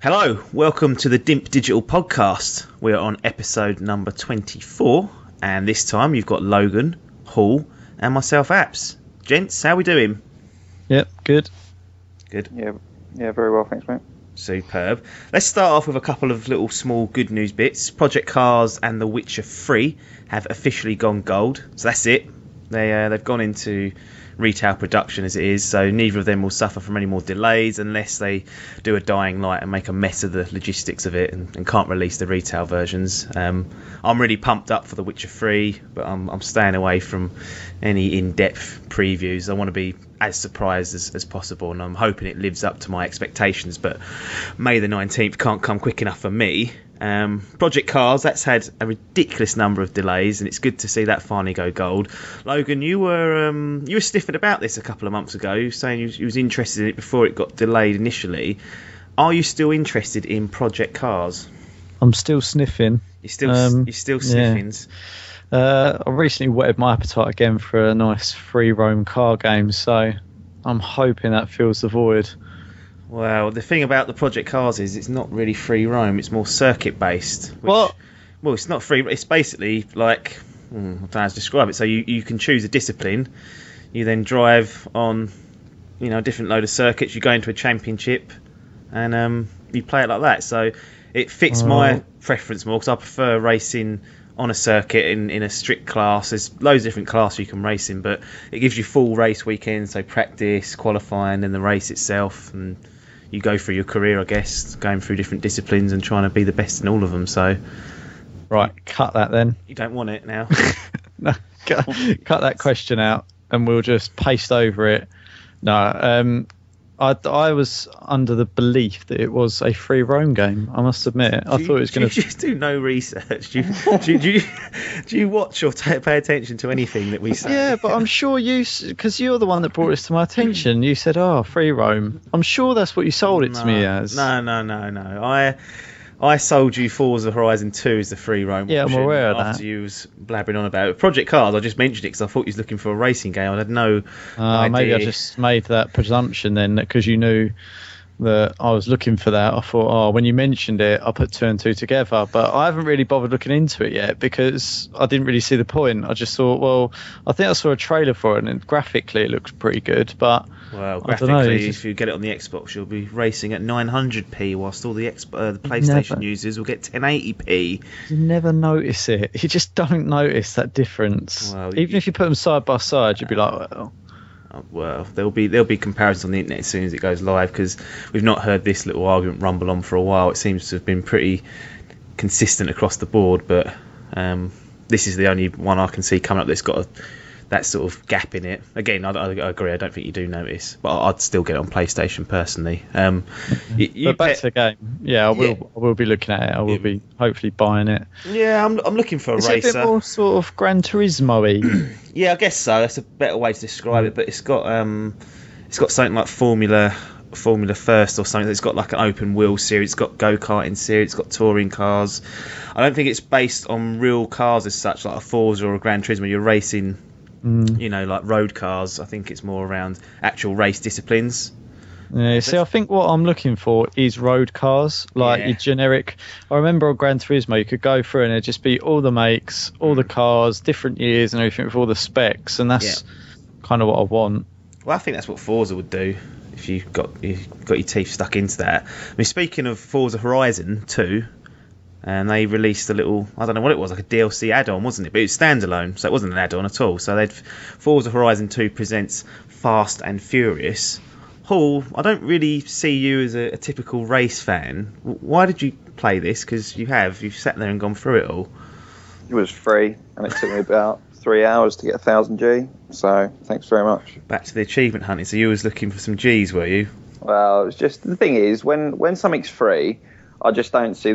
Hello, welcome to the DIMP Digital Podcast. We're on episode number 24, and this time you've got Logan, Hall, and myself, Apps. Gents, how we doing? Yep, good. Good. Yeah, very well, thanks, mate. Superb. Let's start off with a couple of little small good news bits. Project Cars and The Witcher 3 have officially gone gold, so that's it. They've gone into retail production as it is, so neither of them will suffer from any more delays unless they do a dying light and make a mess of the logistics of it and can't release the retail versions. I'm really pumped up for The Witcher 3, but I'm staying away from any in-depth previews. I want to be as surprised as possible, and I'm hoping it lives up to my expectations, but May the 19th can't come quick enough for me. Project Cars, that's had a ridiculous number of delays, and it's good to see that finally go gold. Logan, you were sniffing about this a couple of months ago. You were saying you was interested in it before it got delayed initially. Are you still interested in Project Cars? I'm still sniffing. You're still sniffing. I recently whetted my appetite again for a nice free roam car game, so I'm hoping that fills the void. Well, the thing about the Project Cars is it's not really free roam. It's more circuit based. What? Well, it's not free. It's basically like I don't know how to describe it. So you can choose a discipline. You then drive on, a different load of circuits. You go into a championship, and you play it like that. So it fits my preference more because I prefer racing on a circuit in a strict class. There's loads of different classes you can race in, but it gives you full race weekends, so practice, qualifying, and the race itself, and you go through your career, I guess, going through different disciplines and trying to be the best in all of them. So, right, cut that then. You don't want it now. No, cut that question out, and we'll just paste over it. No, I was under the belief that it was a free roam game. I must admit, I thought it was going to. You just do no research. Do you watch or pay attention to anything that we say? Yeah, but I'm sure because you're the one that brought this to my attention. You said, "Oh, free roam." I'm sure that's what you sold it to me as. No. I sold you Forza Horizon 2 as the free roam option. I'm aware of that. After you was blabbering on about it. Project Cars, I just mentioned it because I thought you was looking for a racing game. I had no idea. Maybe I just made that presumption then because you knew that I was looking for that. I thought, when you mentioned it, I put two and two together. But I haven't really bothered looking into it yet because I didn't really see the point. I just thought, well, I think I saw a trailer for it and graphically it looks pretty good, but... Well, graphically, if you get it on the Xbox, you'll be racing at 900p, whilst all the PlayStation users will get 1080p. You never notice it. You just don't notice that difference. Well, even if you put them side by side, you'd be like, well, there'll be comparisons on the internet as soon as it goes live, because we've not heard this little argument rumble on for a while. It seems to have been pretty consistent across the board, but this is the only one I can see coming up that's got that sort of gap in it. Again, I agree. I don't think you do notice, but I'd still get it on PlayStation personally. But back to the game. Yeah, I will be looking at it. I will be hopefully buying it. Yeah, I'm looking for a racer. It's a bit more sort of Gran Turismo-y. Yeah, I guess so. That's a better way to describe it. But it's got something like Formula First or something. It's got like an open wheel series. It's got go-karting series. It's got touring cars. I don't think it's based on real cars as such, like a Forza or a Gran Turismo. You're racing, like road cars. I think it's more around actual race disciplines. Yeah, see, I think what I'm looking for is road cars, like your generic. I remember on Gran Turismo, you could go through and it'd just be all the makes, all the cars, different years and everything with all the specs, and that's kind of what I want. Well, I think that's what Forza would do if you got your teeth stuck into that. I mean, speaking of Forza Horizon 2, and they released a little, I don't know what it was, like a DLC add-on, wasn't it? But it was standalone, so it wasn't an add-on at all. So Forza Horizon 2 presents Fast and Furious. Hall, I don't really see you as a typical race fan. Why did you play this? Because you've sat there and gone through it all. It was free, and it took me about 3 hours to get 1000 G, so thanks very much. Back to the achievement hunting, so you was looking for some Gs, were you? Well, it was just, the thing is, when something's free, I just don't see I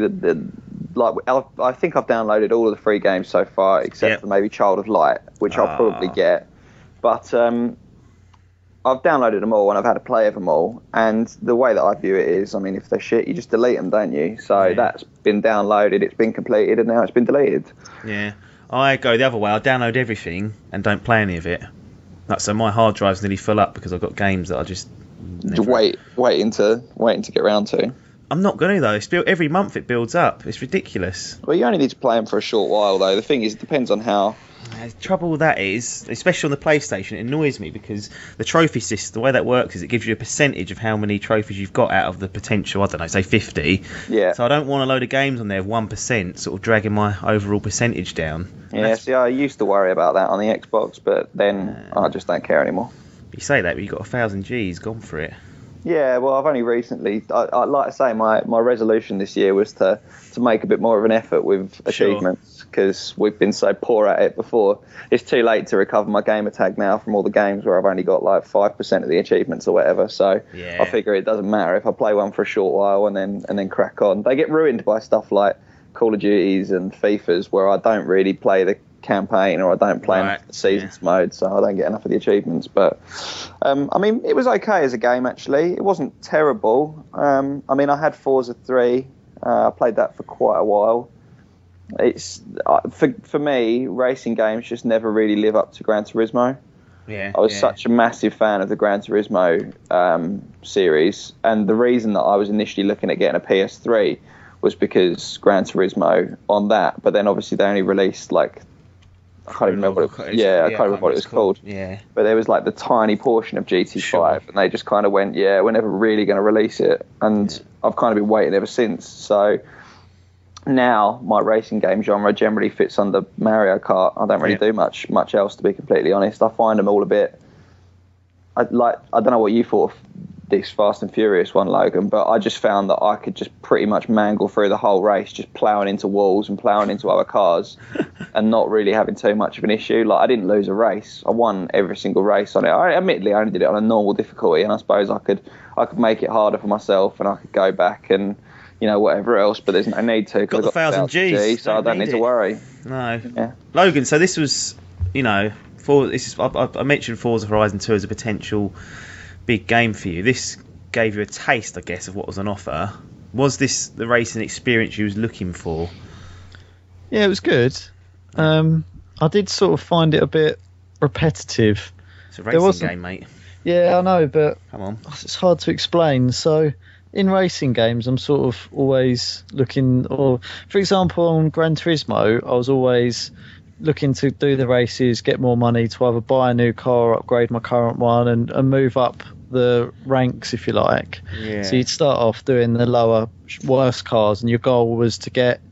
think I've downloaded all of the free games so far, except for maybe Child of Light, which I'll probably get. But I've downloaded them all and I've had a play of them all. And the way that I view it is, I mean, if they're shit, you just delete them, don't you? So that's been downloaded, it's been completed, and now it's been deleted. Yeah. I go the other way. I download everything and don't play any of it. So my hard drive's nearly full up because I've got games that I just waiting to get round to. I'm not going to though. Every month it builds up. It's ridiculous. Well, you only need to play them for a short while though. The thing is, it depends on how. The trouble with that is, especially on the PlayStation, it annoys me because the trophy system, the way that works is it gives you a percentage of how many trophies you've got out of the potential, I don't know, say 50. Yeah. So I don't want a load of games on there of 1% sort of dragging my overall percentage down. Yeah, see, I used to worry about that on the Xbox, but then I just don't care anymore. You say that, but you've got 1,000 Gs gone for it. Yeah, well, I've only recently, I like to say, my resolution this year was to make a bit more of an effort with achievements, because we've been so poor at it before. It's too late to recover my gamer tag now from all the games where I've only got like 5% of the achievements or whatever. So I figure it doesn't matter if I play one for a short while and then crack on. They get ruined by stuff like Call of Duties and FIFAs where I don't really play the campaign or I don't play the seasons mode, so I don't get enough of the achievements. But I mean, it was okay as a game actually. It wasn't terrible. I mean, I had Forza 3. I played that for quite a while. It's for me, racing games just never really live up to Gran Turismo. I was such a massive fan of the Gran Turismo series, and the reason that I was initially looking at getting a PS3 was because Gran Turismo on that, but then obviously they only released like I can't even remember what it was called. Yeah. But there was like the tiny portion of GT5, and they just kind of went, we're never really going to release it. And I've kind of been waiting ever since. So now my racing game genre generally fits under Mario Kart. I don't really do much else, to be completely honest. I find them all a bit. I don't know what you thought of this Fast and Furious one, Logan, but I just found that I could just pretty much mangle through the whole race, just ploughing into walls and ploughing into other cars and not really having too much of an issue. Like, I didn't lose a race. I won every single race on it. Admittedly, I only did it on a normal difficulty, and I suppose I could make it harder for myself, and I could go back and, whatever else, but there's no need to. Got the 1,000 Gs, so I don't need to worry. No. Yeah. Logan, so this was, I mentioned Forza Horizon 2 as a potential big game for you. This gave you a taste, I guess, of what was on offer. Was this the racing experience you was looking for? Yeah, it was good. I did sort of find it a bit repetitive. It's a racing game, mate. Yeah, I know, but come on, it's hard to explain. So in racing games, I'm sort of always looking, or for example, on Gran Turismo, I was always looking to do the races, get more money to either buy a new car or upgrade my current one and move up the ranks, if you like. Yeah. So you'd start off doing the lower, worse cars, and your goal was to get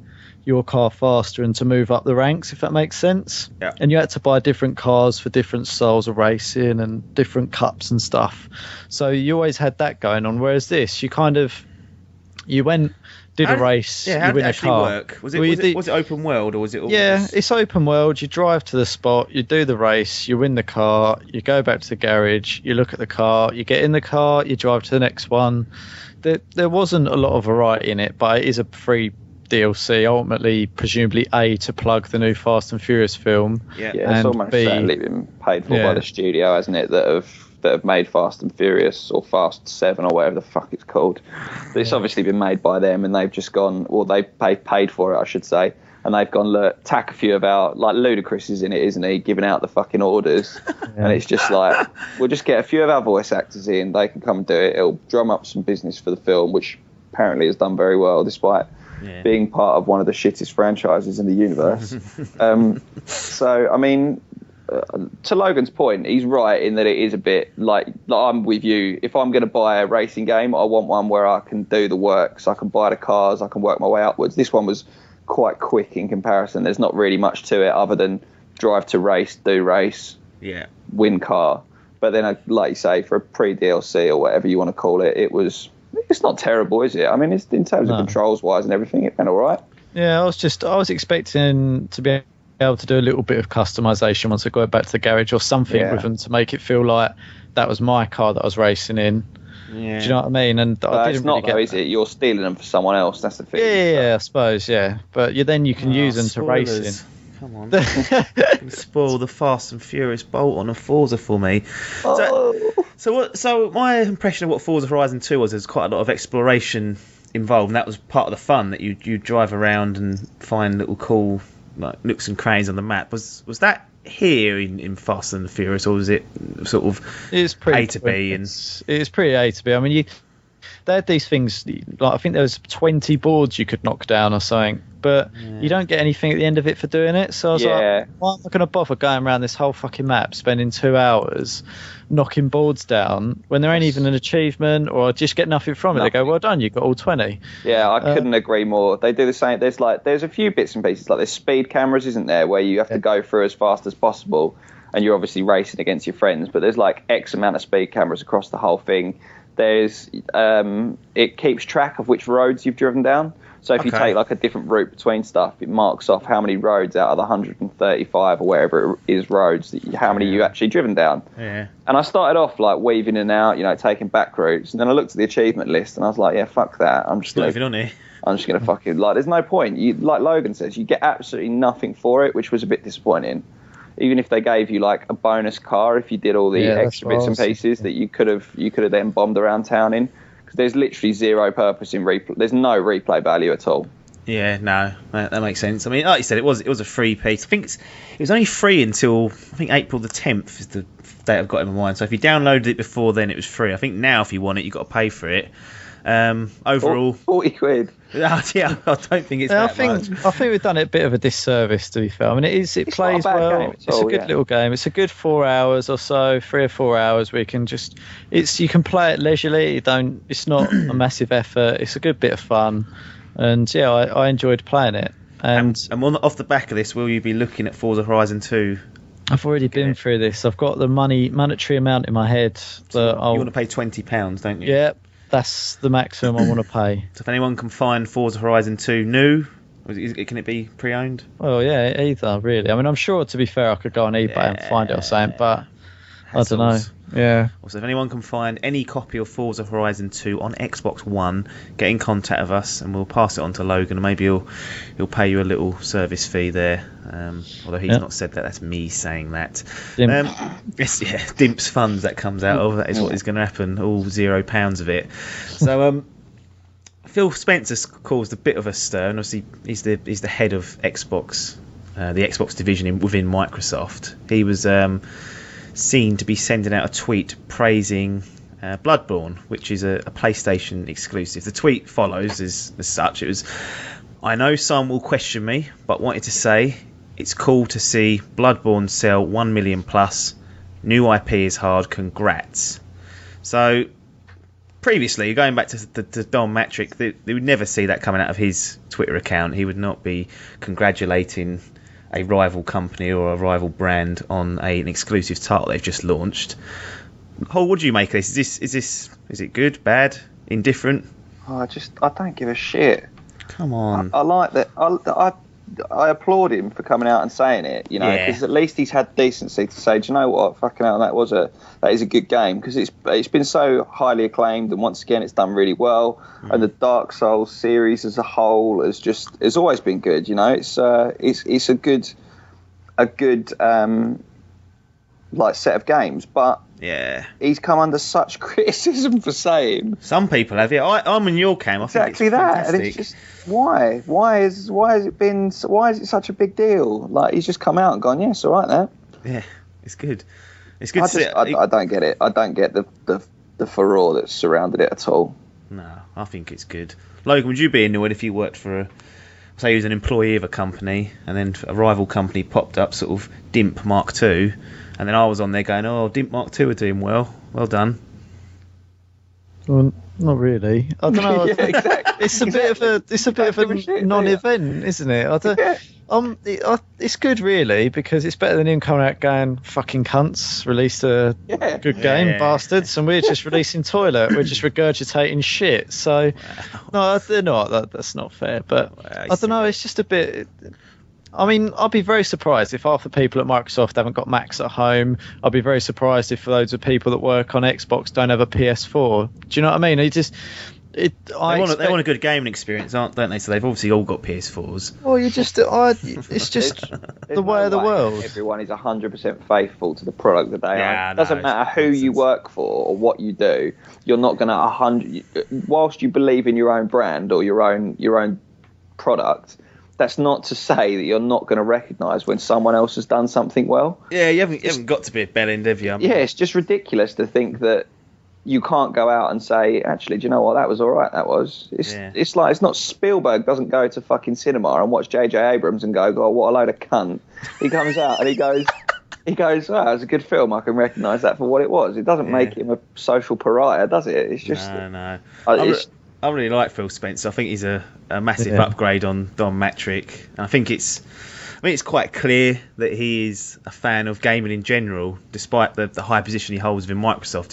your car faster and to move up the ranks, if that makes sense. Yeah. And you had to buy different cars for different styles of racing and different cups and stuff. So you always had that going on, whereas this, you went... did a race, how you win did it actually a car. Work? Was it open world, or was it all... Yeah, it's open world. You drive to the spot, you do the race, you win the car, you go back to the garage, you look at the car, you get in the car, you drive to the next one. There wasn't a lot of variety in it, but it is a free DLC, ultimately, presumably to plug the new Fast and Furious film. Yeah, it's almost certainly been paid for by the studio, hasn't it, that have made Fast and Furious or Fast 7 or whatever the fuck it's called. But it's obviously been made by them, and they've just gone, or they paid for it, I should say, and they've gone, look, tack a few of our, like Ludacris is in it, isn't he, giving out the fucking orders. And it's just like, we'll just get a few of our voice actors in, they can come and do it, it'll drum up some business for the film, which apparently has done very well, despite being part of one of the shittest franchises in the universe. So, I mean... to Logan's point, he's right in that it is a bit like I'm with you. If I'm going to buy a racing game, I want one where I can do the work, so I can buy the cars, I can work my way upwards. This one was quite quick in comparison. There's not really much to it other than drive to race, do race, win car. But then, like you say, for a pre-DLC or whatever you want to call it, it's not terrible, is it? I mean, it's in terms of controls wise and everything, it went all right. Yeah, I was expecting to be able to do a little bit of customization once I go back to the garage or something with them to make it feel like that was my car that I was racing in. Yeah. Do you know what I mean? And I didn't it's not really get though, is it? You're stealing them for someone else. That's the thing. Yeah, I suppose. Yeah, but then you can use them to race in. Come on, spoil the Fast and Furious bolt on a Forza for me. So my impression of what Forza Horizon 2 was, there's quite a lot of exploration involved, and that was part of the fun, that you drive around and find little cool like nooks and crannies on the map. Was that here in Fast and the Furious, or was it sort of it's pretty A to B? It's pretty A to B. I mean, they had these things, like I think there was 20 boards you could knock down or something, but you don't get anything at the end of it for doing it. So I was like, why am I going to bother going around this whole fucking map, spending 2 hours knocking boards down when there ain't even an achievement, or I just get nothing from it? They go, well done, you got all 20. Yeah, I couldn't agree more. They do the same. There's a few bits and pieces, like there's speed cameras, isn't there, where you have to go through as fast as possible, and you're obviously racing against your friends, but there's like X amount of speed cameras across the whole thing. There's it keeps track of which roads you've driven down. So if you take like a different route between stuff, it marks off how many roads out of the 135 or wherever it is roads, how many you actually driven down. Yeah. And I started off like weaving in and out, taking back routes, and then I looked at the achievement list and I was like, yeah, fuck that. I'm just not even on here. I'm just gonna fucking there's no point. Like Logan says, you get absolutely nothing for it, which was a bit disappointing. Even if they gave you like a bonus car if you did all the extra bits and pieces that you could have then bombed around town in. Because there's literally zero purpose in replay. There's no replay value at all. Yeah, no, that makes sense. I mean, like you said, it was a free piece. I think it was only free until April the 10th is the date I've got in my mind. So if you downloaded it before then, it was free. I think now if you want it, you've got to pay for it. Overall, 40 quid. Yeah, I don't think it's that much. I think we've done it a bit of a disservice, to be fair. I mean, it plays well. It's a good little game. It's a good 4 hours or so, 3 or 4 hours where you can you can play it leisurely. It's not a massive effort. It's a good bit of fun, and yeah, I enjoyed playing it. And off the back of this, will you be looking at Forza Horizon 2? I've already been through this. I've got the monetary amount in my head that you want to pay £20, don't you? Yeah. That's the maximum I want to pay. So if anyone can find Forza Horizon 2 new, can it be pre-owned? Well, yeah, either, really. I mean, I'm sure, to be fair, I could go on eBay and find it or something, but I don't know. Yeah. Also, if anyone can find any copy of Forza Horizon 2 on Xbox One, get in contact with us and we'll pass it on to Logan, and maybe he'll pay you a little service fee there. Although he's not said that, that's me saying that. Dimp's funds that comes out of, that is what is going to happen, all £0 of it. So Phil Spencer's caused a bit of a stir, and obviously he's the head of Xbox, the Xbox division within Microsoft. He was seen to be sending out a tweet praising Bloodborne, which is a PlayStation exclusive. The tweet follows as such. It was, I know some will question me, but wanted to say it's cool to see Bloodborne sell 1 million plus. New IP is hard. Congrats. So previously, going back to Don Matrick, they would never see that coming out of his Twitter account. He would not be congratulating a rival company or a rival brand on an exclusive title they've just launched. Hall, what do you make of this? Is it good, bad, indifferent? I don't give a shit. Come on. I like that. I applaud him for coming out and saying it, because at least he's had decency to say, do you know what, fucking hell, that is a good game, because it's been so highly acclaimed, and once again it's done really well, and the Dark Souls series as a whole has always been good. It's a good like set of games, but he's come under such criticism for saying. Some people have, I'm in your camp. Exactly that, and it's just why is it such a big deal? Like, he's just come out and gone, yes, all right, that. Yeah, it's good. It's good. I don't get it. I don't get the furore that's surrounded it at all. No, I think it's good. Logan, would you be annoyed if you worked for say, he was an employee of a company, and then a rival company popped up, sort of DIMP Mark II, and then I was on there going, "Oh, DIMP Mark II are doing well. Well done." Well, not really. I don't know. Exactly. It's a bit of a non-event, isn't it? It's good, really, because it's better than him coming out going, "Fucking cunts, released a good game, bastards," and we're just releasing toilet. We're just regurgitating shit. So, no, they're not. That's not fair. But I don't know. It's just a bit. I mean, I'd be very surprised if half the people at Microsoft haven't got Macs at home. I'd be very surprised if loads of people that work on Xbox don't have a PS4. Do you know what I mean? They want a good gaming experience, don't they? So they've obviously all got PS4s. Well, it's just the way of the world. Everyone is 100% faithful to the product that they own. It doesn't matter who you work for or what you do. You're not going to whilst you believe in your own brand or your own product. That's not to say that you're not going to recognise when someone else has done something well. Yeah, you haven't got to be a bellend, have you? Yeah, it's just ridiculous to think that you can't go out and say, actually, do you know what, that was all right, that was. It's like, it's not, Spielberg doesn't go to fucking cinema and watch J.J. Abrams and go, God, what a load of cunt. He comes out and he goes, oh, it was a good film, I can recognise that for what it was. It doesn't make him a social pariah, does it? It's just... No. I really like Phil Spencer. I think he's a massive upgrade on Don Matrick. And I think it's quite clear that he is a fan of gaming in general, despite the high position he holds within Microsoft.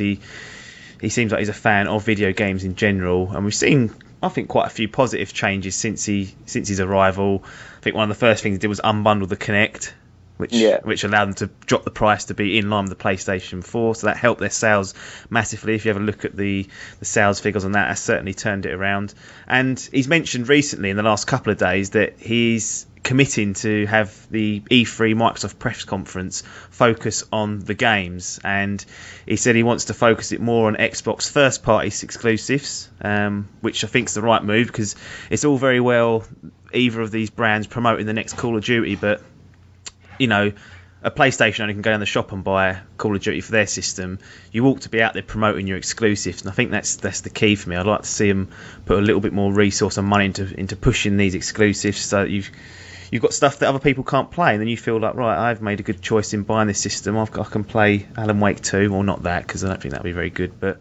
He seems like he's a fan of video games in general, and we've seen, I think, quite a few positive changes since his arrival. I think one of the first things he did was unbundle the Kinect, which allowed them to drop the price to be in line with the PlayStation 4, so that helped their sales massively. If you ever look at the sales figures on that, has certainly turned it around. And he's mentioned recently in the last couple of days that he's committing to have the E3 Microsoft press conference focus on the games, and he said he wants to focus it more on Xbox first party exclusives, which I think is the right move, because it's all very well either of these brands promoting the next Call of Duty, but you know, a PlayStation only can go down the shop and buy Call of Duty for their system. You ought to be out there promoting your exclusives, and I think that's the key for me. I'd like to see them put a little bit more resource and money into pushing these exclusives, so that you've got stuff that other people can't play, and then you feel like, right, I've made a good choice in buying this system. I can play Alan Wake 2, or not that, because I don't think that'll be very good. But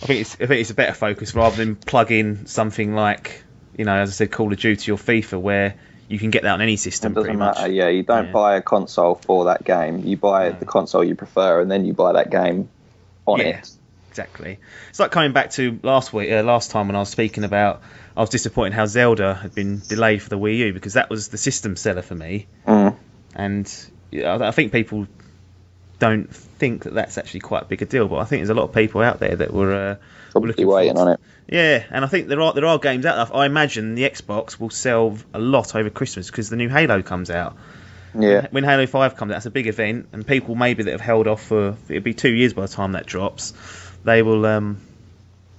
I think it's a better focus rather than plug in something like, you know, as I said, Call of Duty or FIFA, where you can get that on any system. It doesn't matter. Yeah, you don't buy a console for that game. You buy the console you prefer, and then you buy that game on it. Exactly. It's like coming back to last time when I was speaking about, I was disappointed how Zelda had been delayed for the Wii U, because that was the system seller for me. And I think people don't think that that's actually quite a big a deal, but I think there's a lot of people out there that were probably waiting on it. Yeah, and I think there are games out there. I imagine the Xbox will sell a lot over Christmas because the new Halo comes out. Yeah. When Halo 5 comes out, it's a big event, and people maybe that have held off for, it'll be 2 years by the time that drops, they will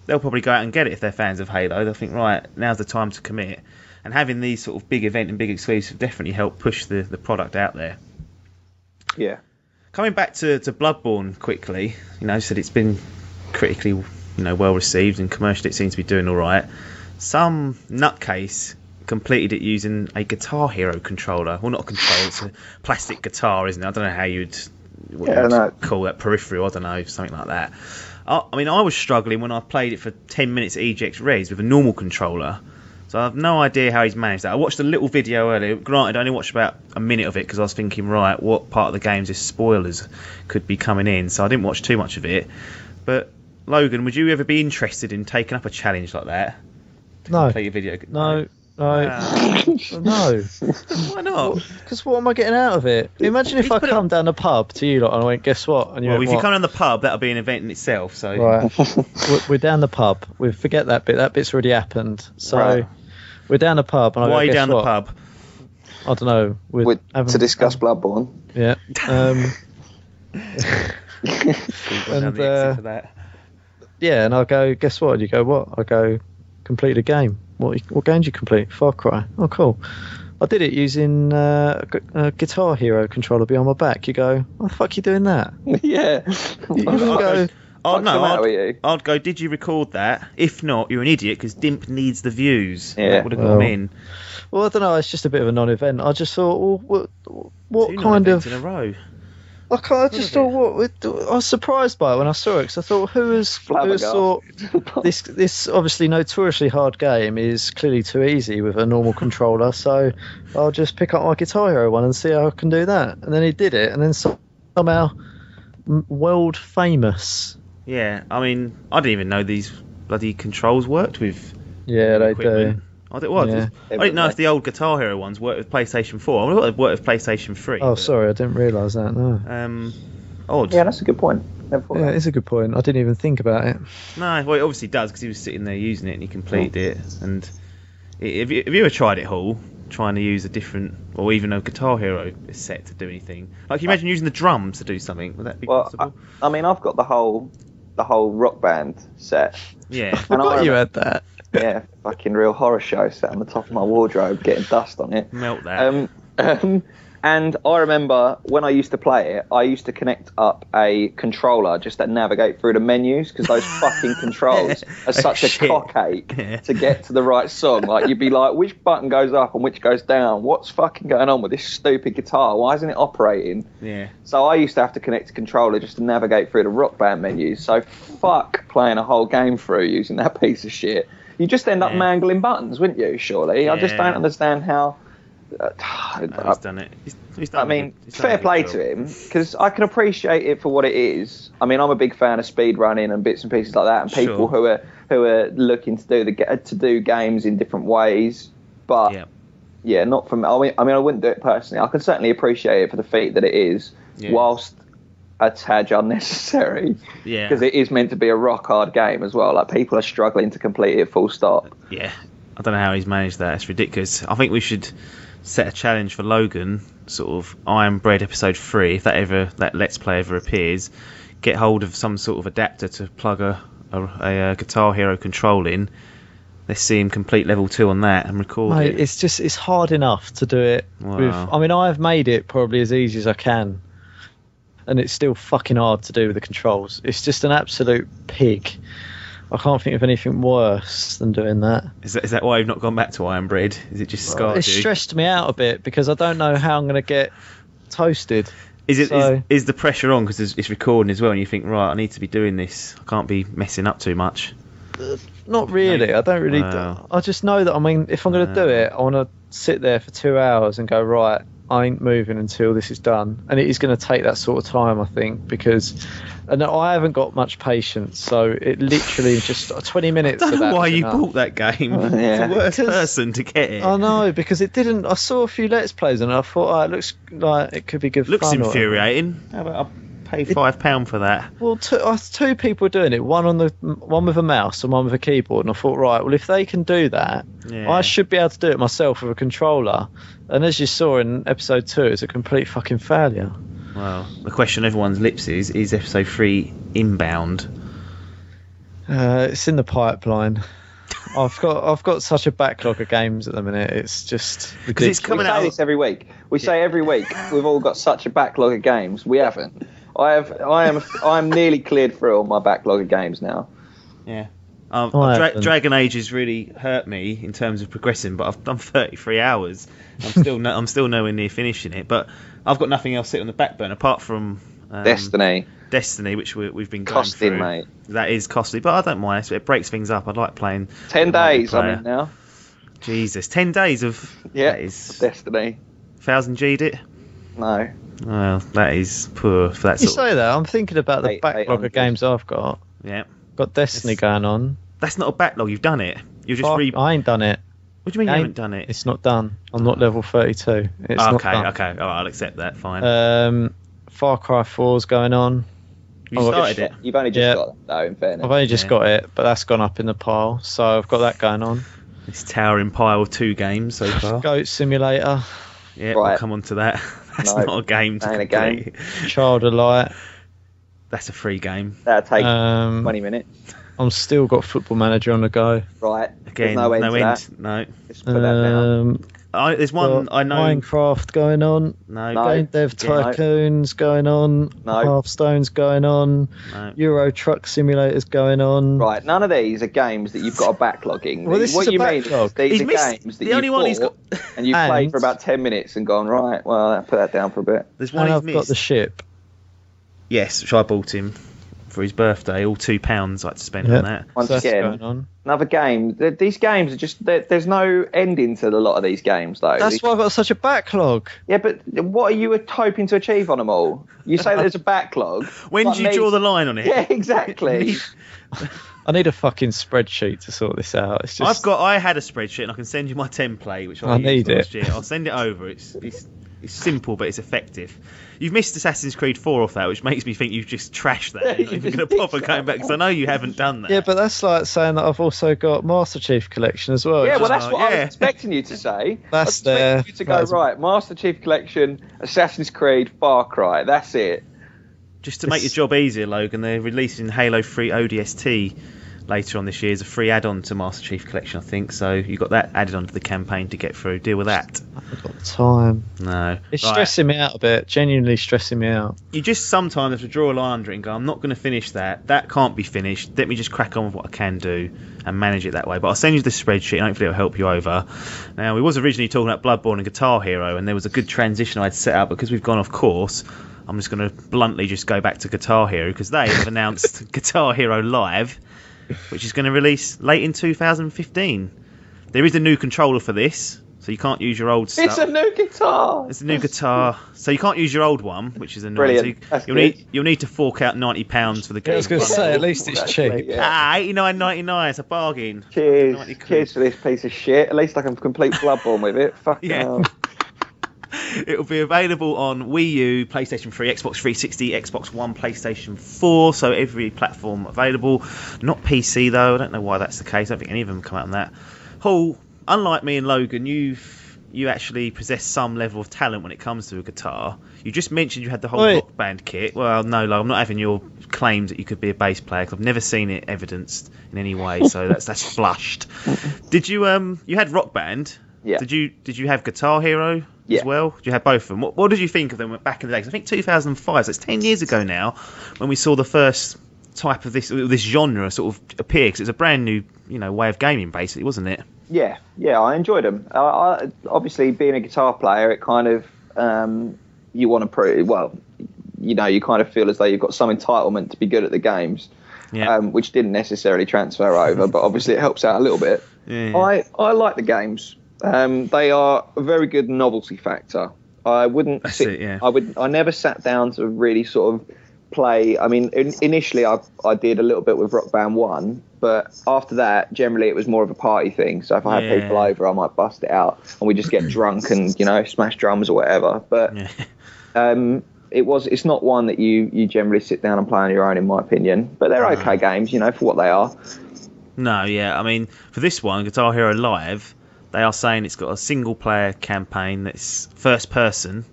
they'll probably go out and get it if they're fans of Halo. They'll think, right, now's the time to commit. And having these sort of big event and big exclusive definitely help push the product out there. Yeah. Coming back to Bloodborne quickly, you know, I said it's been critically, you know, well received, and commercially it seems to be doing all right. Some nutcase completed it using a Guitar Hero controller. Well, not a controller, it's a plastic guitar, isn't it? I don't know how you'd call that, peripheral, I don't know, something like that. I mean, I was struggling when I played it for 10 minutes at EGX Res with a normal controller, so I have no idea how he's managed that. I watched a little video earlier. Granted, I only watched about a minute of it because I was thinking, right, what part of the game's is spoilers could be coming in, so I didn't watch too much of it. But Logan, would you ever be interested in taking up a challenge like that? No. Play your video? No. No. Why not? Because what am I getting out of it? Imagine if I come down the pub to you lot and I went, guess what? And you went, if you come down the pub, that'll be an event in itself. So right, we're down the pub. We forget that bit. That bit's already happened. So we're down the pub. And why are you down the pub? I don't know. To discuss Bloodborne. Yeah. Yeah, and I'll go, guess what? And you go, what? I go, complete a game. What game did you complete? Far Cry. Oh, cool. I did it using a Guitar Hero controller behind my back. You go, why the fuck are you doing that? Yeah. I'd go, did you record that? If not, you're an idiot, because Dimp needs the views. Yeah. That would have got me in. Well, I don't know. It's just a bit of a non-event. I just thought, well, what kind of... in a row. I just thought, I was surprised by it when I saw it, because I thought, who has thought this obviously notoriously hard game is clearly too easy with a normal controller, so I'll just pick up my Guitar Hero one and see how I can do that. And then he did it, and then somehow world famous. Yeah, I mean, I didn't even know these bloody controls worked with. Yeah, they do. I didn't know if the old Guitar Hero ones worked with PlayStation 4. I thought they'd worked with PlayStation 3. Oh, sorry, I didn't realise that, no. Odd. Yeah, that's a good point. Yeah, it's a good point. I didn't even think about it. No, well, it obviously does, because he was sitting there using it and he completed it. And have you ever tried it, Hall? Trying to use a different, or even a Guitar Hero set to do anything? Like, can you imagine using the drums to do something? Would that be possible? I mean, I've got the whole Rock Band set. Yeah. I forgot you had that. Yeah, fucking real horror show set on the top of my wardrobe, getting dust on it. Melt that. And I remember when I used to play it, I used to connect up a controller just to navigate through the menus, because those fucking controls are such a cockache to get to the right song. Like, you'd be like, which button goes up and which goes down? What's fucking going on with this stupid guitar? Why isn't it operating? Yeah. So I used to have to connect a controller just to navigate through the Rock Band menus. So fuck playing a whole game through using that piece of shit. You just end up mangling buttons, wouldn't you, surely? I just don't understand how... he's done it. He's done fair play to him, because I can appreciate it for what it is. I mean, I'm a big fan of speed running and bits and pieces like that, and people who are looking to do games in different ways. But not from. I mean, I wouldn't do it personally. I can certainly appreciate it for the feat that it is, whilst a tad unnecessary. Yeah, because it is meant to be a rock hard game as well. Like, people are struggling to complete it full stop. Yeah, I don't know how he's managed that. It's ridiculous. I think we should set a challenge for Logan, sort of Iron Bread episode 3, if that Let's Play ever appears, get hold of some sort of adapter to plug a Guitar Hero control in. Let's see him complete level 2 on that and record it. It's hard enough to do it. Wow. I've made it probably as easy as I can, and it's still fucking hard to do with the controls. It's just an absolute pig. I can't think of anything worse than doing that. Is that why you've not gone back to Iron Bread? Is it just scarred you? It stressed me out a bit because I don't know how I'm going to get toasted. Is the pressure on because it's recording as well, and you think, right, I need to be doing this. I can't be messing up too much. Not really. I don't really. Wow. I just know that. I mean, if I'm going to do it, I want to sit there for 2 hours and go, right, I ain't moving until this is done. And it is going to take that sort of time, I think, because I haven't got much patience. So it literally just 20 minutes. I don't know why you bought that game. It's the worst person to get it. I know, because it didn't. I saw a few Let's Plays and I thought, it looks like it could be good fun. Looks infuriating. How about I pay £5 for that? Well, two people doing it. One with a mouse and one with a keyboard. And I thought, right, well, if they can do that, I should be able to do it myself with a controller. And as you saw in episode 2, it's a complete fucking failure. Well, the question on everyone's lips is episode 3 inbound? It's in the pipeline. I've got such a backlog of games at the minute. It's just because it's coming out. We say this every week. We say every week we've all got such a backlog of games. We haven't. I'm nearly cleared through all my backlog of games now. Yeah. Dragon Age has really hurt me in terms of progressing, but I've done 33 hours. I'm still nowhere near finishing it, but I've got nothing else sitting on the back burner apart from Destiny, which we've been going costly, through. Mate. That is costly, but I don't mind. It breaks things up. I like playing. 10 days I'm in now. Jesus, 10 days of that is Destiny. 1000 G'd it? No. Well, that is poor for that. You say that. I'm thinking about the backlog of games I've got. Yeah. Got Destiny going on. That's not a backlog. You've done it. You've just I ain't done it. What do you mean you haven't done it? It's not done. I'm not level 32. It's not done. Okay. All right, I'll accept that. Fine. Far Cry 4's going on. You started it? You've only just got it, though, in fairness. I've only just got it, but that's gone up in the pile. So I've got that going on. This towering pile of 2 games so far. Goat Simulator. Yeah, we'll come on to that. That's not a game to complete. A game. Child of Light. That's a free game. That'll take 20 minutes. I'm still got Football Manager on the go. Right. Again, no end. No. Just put that down. There's one I know. Minecraft going on. No. Game Dev Tycoon's going on. No. Hearthstone's going on. No. Euro Truck Simulator's going on. Right. None of these are games that you've got a backlogging. Well, this what is a you backlog. mean is these are games that you bought and you've played for about 10 minutes and gone, right, well, I'll put that down for a bit. There's one I've got the ship. Yes, which I bought him for his birthday. All £2 I had to spend on that. Once again, another game. These games are just... There's no ending to a lot of these games, though. That's why I've got such a backlog. Yeah, but what are you hoping to achieve on them all? You say there's a backlog. When do you draw the line on it? Yeah, exactly. I need a fucking spreadsheet to sort this out. It's just... I had a spreadsheet and I can send you my template, which I need last year. I'll send it over. It's simple, but it's effective. You've missed Assassin's Creed 4 off that, which makes me think you've just trashed that. You're not even going to bother going back, because I know you haven't done that. Yeah, but that's like saying that I've also got Master Chief Collection as well. Yeah, well, that's what I was expecting you to say. That's I was expecting you to go, right, Master Chief Collection, Assassin's Creed, Far Cry, that's it. Just to make your job easier, Logan, they're releasing Halo 3 ODST later on this year as a free add-on to Master Chief Collection, I think. So you got that added onto the campaign to get through. Deal with that. I haven't got the time. No. It's stressing me out a bit. Genuinely stressing me out. You just sometimes have to draw a line under it and go, I'm not going to finish that. That can't be finished. Let me just crack on with what I can do and manage it that way. But I'll send you the spreadsheet and hopefully it'll help you over. Now, we was originally talking about Bloodborne and Guitar Hero, and there was a good transition I'd set up. Because we've gone off course, I'm just going to bluntly just go back to Guitar Hero, because they have announced Guitar Hero Live, which is going to release late in 2015. There is a new controller for this, so you can't use your old stuff. It's a new guitar. It's a new guitar, so you can't use your old one, which is annoying. Brilliant. So you'll need to fork out £90 for the game. I was going to say, at least it's cheap. Yeah. £89.99. It's a bargain. Cheers. 90 quid. Cheers for this piece of shit. At least I can complete Bloodborne with it. Fucking Yeah. hell. It'll be available on Wii U, PlayStation 3, Xbox 360, Xbox One, PlayStation 4, so every platform available. Not PC though. I don't know why that's the case. I don't think any of them come out on that. Hall, unlike me and Logan, you actually possess some level of talent when it comes to a guitar. You just mentioned you had the whole Rock Band kit. Well, no, I'm not having your claims that you could be a bass player, because I've never seen it evidenced in any way. So that's flushed. Did you you had Rock Band? Yeah. Did you have Guitar Hero as well? Did you have both of them? What did you think of them back in the day? 'Cause I think 2005. So it's 10 years ago now when we saw the first type of this genre sort of appear, because it's a brand new way of gaming, basically, wasn't it? Yeah, I enjoyed them. I obviously, being a guitar player, it kind of you want to prove. Well, you kind of feel as though you've got some entitlement to be good at the games, which didn't necessarily transfer over, but obviously it helps out a little bit. Yeah. I like the games. They are a very good novelty factor. I wouldn't. I never sat down to really sort of play. I mean, initially I did a little bit with Rock Band 1, but after that, generally it was more of a party thing. So if I had people over, I might bust it out and we just get drunk and smash drums or whatever. But it's not one that you generally sit down and play on your own, in my opinion. But they're okay games, for what they are. No, yeah. I mean, for this one, Guitar Hero Live, they are saying it's got a single-player campaign that's first-person,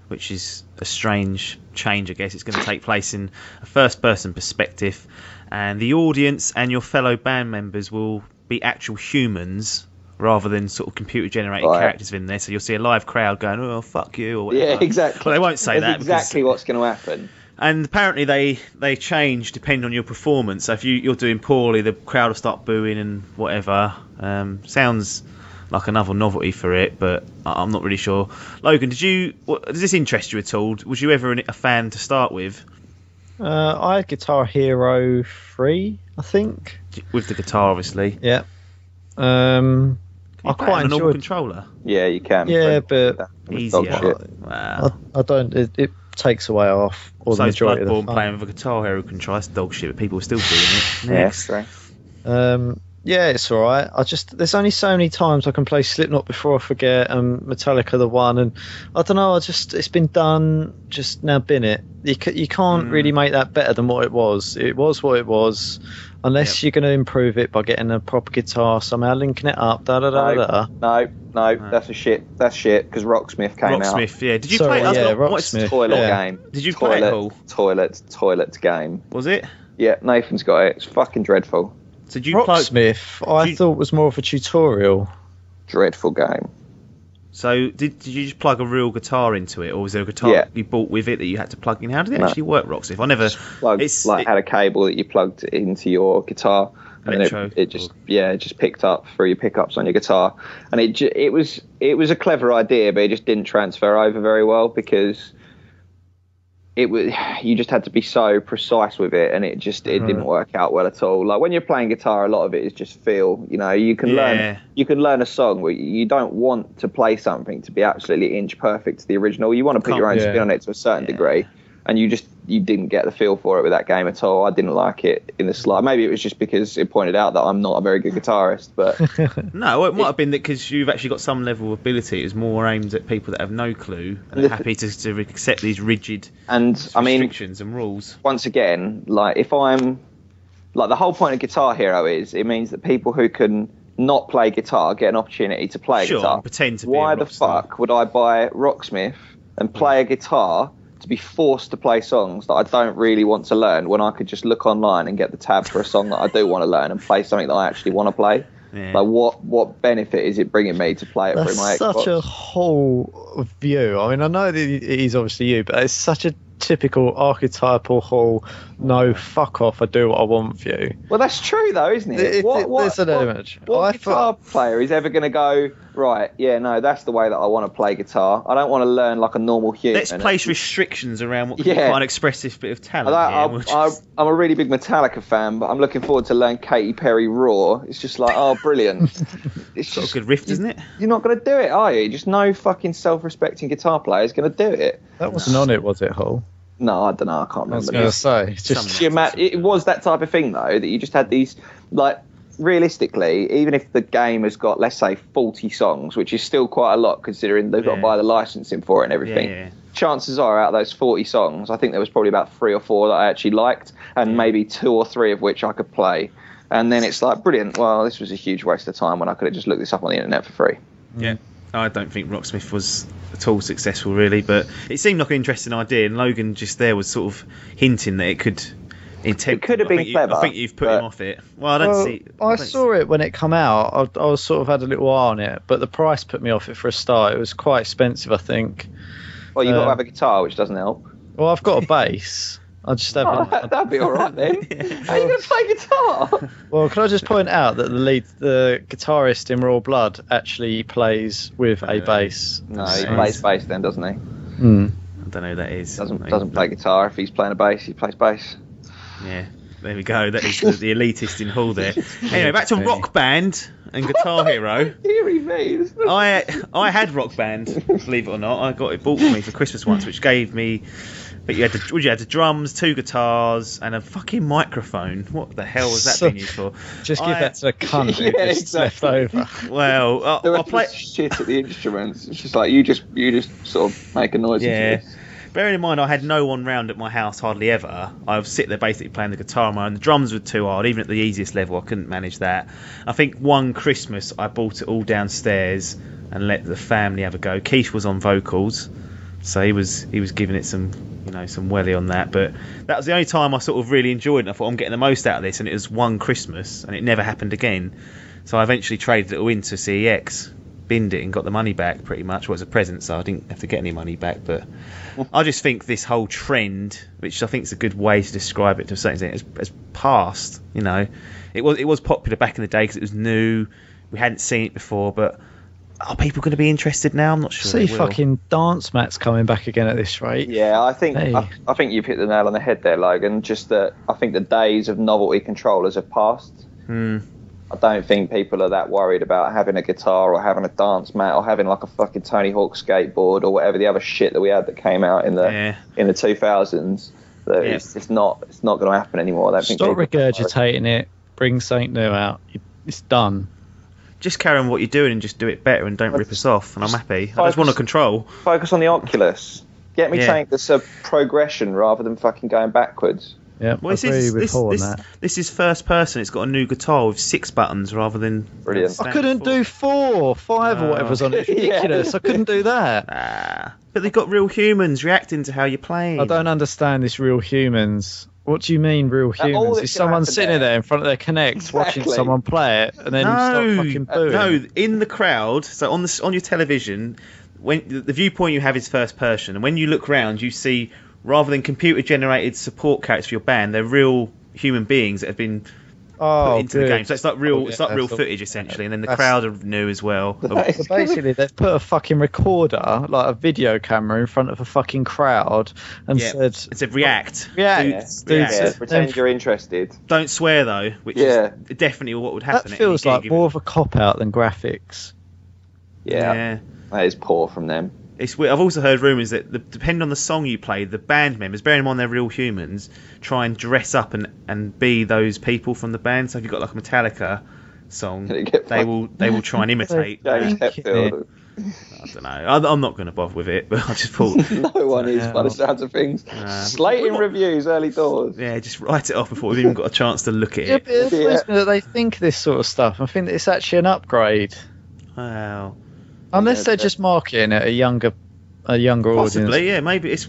which is a strange change, I guess. It's going to take place in a first-person perspective, and the audience and your fellow band members will be actual humans rather than sort of computer-generated characters in there. So you'll see a live crowd going, "Oh, fuck you," or whatever. Yeah, exactly. But they won't say That's that. exactly what's going to happen. And apparently they change depending on your performance. So if you're doing poorly, the crowd will start booing and whatever. Sounds like another novelty for it, but I'm not really sure. Logan, does this interest you at all? Was you ever a fan to start with? I had Guitar Hero 3, I think. With the guitar, obviously. Yeah. I quite enjoyed a normal controller. Yeah, you can. Yeah, but easier. Wow. I don't. It takes away off all the majority of the fun. Playing with a Guitar Hero controller, that's dog shit, but people are still doing it. Next. Yeah, yeah, it's all right. There's only so many times I can play Slipknot before I forget, Metallica the one, and I don't know. It's been done. Just now, bin it. You can't really make that better than what it was. It was what it was, unless you're going to improve it by getting a proper guitar somehow, linking it up. No, that's a shit. That's shit because Rocksmith came out. Rocksmith, yeah. Did you play? Rocksmith. Toilet game. Did you play it all? Toilet game. Was it? Yeah, Nathan's got it. It's fucking dreadful. So did you Rocksmith, I thought was more of a tutorial. Dreadful game. So did you just plug a real guitar into it, or was there a guitar you bought with it that you had to plug in? How did it actually work, Rocksmith? I never had a cable that you plugged into your guitar, and it just picked up through your pickups on your guitar, and it was a clever idea, but it just didn't transfer over very well because you just had to be so precise with it, and it didn't work out well at all. Like when you're playing guitar, a lot of it is just feel. You can learn a song where you don't want to play something to be absolutely inch perfect to the original. You want to put your own spin on it to a certain degree, and you didn't get the feel for it with that game at all. I didn't like it in the slightest. Maybe it was just because it pointed out that I'm not a very good guitarist, but no, it might have been that because you've actually got some level of ability. It was more aimed at people that have no clue and are happy to accept these rigid restrictions and rules. Once again, like if I'm like the whole point of Guitar Hero is it means that people who can not play guitar get an opportunity to play guitar. Pretend to be Why the fuck would I buy Rocksmith and play a guitar to be forced to play songs that I don't really want to learn when I could just look online and get the tab for a song that I do want to learn and play something that I actually want to play? Yeah. Like, what benefit is it bringing me to play it through my Xbox? That's such a whole view. I mean, I know that it is obviously you, but it's such a typical archetypal whole no fuck off, I do what I want view. Well, that's true though, isn't it? There's an image. What guitar player is ever going to go, right, yeah, no, that's the way that I want to play guitar. I don't want to learn like a normal human. Let's place restrictions around what can be quite an expressive bit of talent. I'm a really big Metallica fan, but I'm looking forward to learn Katy Perry Raw. It's just like, oh, brilliant. It's got a good riff, isn't it? You're not going to do it, are you? Just no fucking self-respecting guitar player is going to do it. That wasn't on it, was it, Hull? No, I don't know. I can't remember. I was going to say. It was that type of thing, though, that you just had these, like, realistically, even if the game has got, let's say, 40 songs, which is still quite a lot considering they've got to buy the licensing for it and everything, chances are out of those 40 songs, I think there was probably about 3 or 4 that I actually liked, and maybe 2 or 3 of which I could play. And then it's like, brilliant, well, this was a huge waste of time when I could have just looked this up on the internet for free. Yeah. I don't think Rocksmith was at all successful, really, but it seemed like an interesting idea, and Logan just there was sort of hinting that it could... It could have been clever. I think you've put him off it. Well, I saw it when it come out. I was sort of had a little eye on it, but the price put me off it for a start. It was quite expensive, I think. Well, you've got to have a guitar, which doesn't help. Well, I've got a bass. I just have. That'd be all right then. How are you going to play guitar? Well, can I just point out that the guitarist in Raw Blood actually plays with a bass? No, he plays bass then, doesn't he? I don't know who that is. Doesn't play guitar. If he's playing a bass, he plays bass. Yeah, there we go. That is the elitist in Hall there. Anyway, back to Rock Band and Guitar Hero. I had Rock Band, believe it or not. I got it bought for me for Christmas once, which gave me... But you had the drums, 2 guitars, and a fucking microphone. What the hell was that being used for? Just give that to a cunt who just left over. Well, I'll play shit at the instruments. It's just like you just sort of make a noise. Yeah. Bearing in mind, I had no one round at my house hardly ever. I would sit there basically playing the guitar on my own. The drums were too hard, even at the easiest level. I couldn't manage that. I think one Christmas I brought it all downstairs and let the family have a go. Keith was on vocals, so he was giving it some welly on that. But that was the only time I sort of really enjoyed it. I thought, I'm getting the most out of this, and it was one Christmas, and it never happened again. So I eventually traded it all into CEX. Binned it and got the money back pretty much. Well, it was a present, so I didn't have to get any money back. But I just think this whole trend, which I think is a good way to describe it to a certain extent, has passed. It was popular back in the day because it was new. We hadn't seen it before, but are people going to be interested now? I'm not sure. See fucking dance mats coming back again at this rate. Yeah, I think you've hit the nail on the head there, Logan. Just that I think the days of novelty controllers have passed. I don't think people are that worried about having a guitar or having a dance mat or having like a fucking Tony Hawk skateboard or whatever the other shit that we had that came out in the 2000s. It's not going to happen anymore. I don't Stop regurgitating it. Bring something new out. It's done. Just carry on what you're doing and just do it better and don't rip us off. And I'm happy. I just want to control. Focus on the Oculus. Get me something that's a progression rather than fucking going backwards. Yeah, well, this is first person. It's got a new guitar with 6 buttons rather than... Brilliant. I couldn't do 4, 5 or whatever's on it. It's ridiculous. I couldn't do that. But they've got real humans reacting to how you're playing. I don't understand this real humans. What do you mean real humans? Is someone sitting there in front of their Kinect watching someone play it and then start fucking booing? No, in the crowd, so on your television, when the viewpoint you have is first person, and when you look round, you see... Rather than computer-generated support characters for your band, they're real human beings that have been put into the game. So it's like real, real footage essentially, and then the crowd are new as well. So basically, they've put a fucking recorder, like a video camera, in front of a fucking crowd, and said react. Pretend you're interested. Don't swear though, which is definitely what would happen. That feels like more of a cop out than graphics. Yeah, that is poor from them. It's weird. I've also heard rumours that depending on the song you play, the band members, bearing in mind they're real humans, try and dress up and be those people from the band. So if you've got like a Metallica song, they will try and imitate. James Hetfield. I don't know. I'm not going to bother with it, but I just thought... No one is, by the sounds of things. Slating reviews, early doors. Yeah, just write it off before we've even got a chance to look at it. It feels me that they think this sort of stuff. I think that it's actually an upgrade. Wow. Unless they're just marketing at a younger audience. Possibly, yeah. Maybe it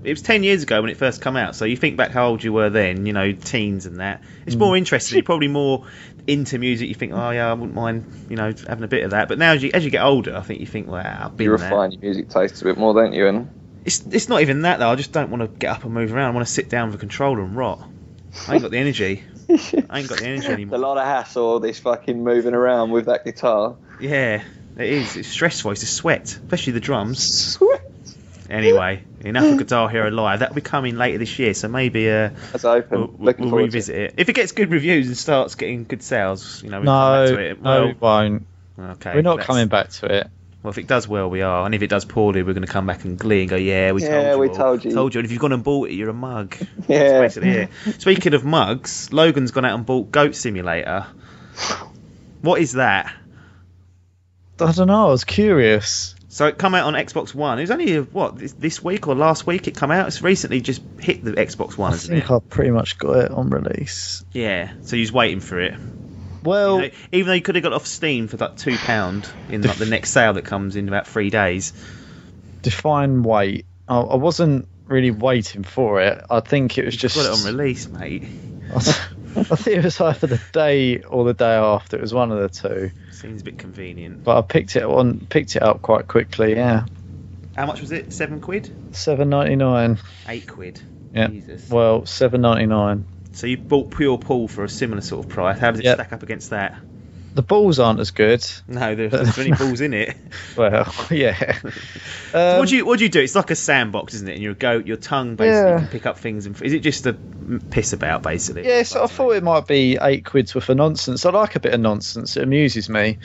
was 10 years ago when it first came out. So you think back how old you were then, teens and that. It's more interesting. You're probably more into music, you think, oh yeah, I wouldn't mind, having a bit of that. But now as you get older, I think you think, well, I've been you there. refine your music tastes a bit more, don't you? And it's not even that though. I just don't want to get up and move around. I want to sit down with a controller and rot. I ain't got the energy. Anymore. A lot of hassle, this fucking moving around with that guitar. Yeah, it is. It's stressful. It's a sweat, especially the drums. Sweat. Anyway, enough of Guitar Hero Live. That'll be coming later this year, so maybe that's open. we'll revisit it. If it gets good reviews and starts getting good sales, we'll come No, back to it. no, we won't. Okay, we're not coming back to it. Well, if it does well, we are, and if it does poorly, we're going to come back and glee and go, "Yeah, we told you." And if you've gone and bought it, you're a mug. Yeah. Speaking of mugs, Logan's gone out and bought Goat Simulator. What is that? I don't know. I was curious. So it come out on Xbox One. It was only this week or last week it come out. It's recently just hit the Xbox One. I think I pretty much got it on release. Yeah. So you was waiting for it. Well, even though you could have got it off Steam for like £2 in like the next sale that comes in about 3 days. Define wait. I wasn't really waiting for it. I think it was You just got it on release, mate. I think it was either the day or the day after. It was one of the two. Seems a bit convenient. But I picked it up quite quickly. Yeah. How much was it? £7? £7.99. £8. Yeah. Jesus. Well, £7.99. So you bought Pure Pool for a similar sort of price. How does it stack up against that? The balls aren't as good. No, there's any balls in it. Well, yeah. So what do you do? It's like a sandbox, isn't it? And your tongue basically can pick up things. And is it just a piss about, basically? Yeah, so I thought it might be £8 worth of nonsense. I like a bit of nonsense. It amuses me.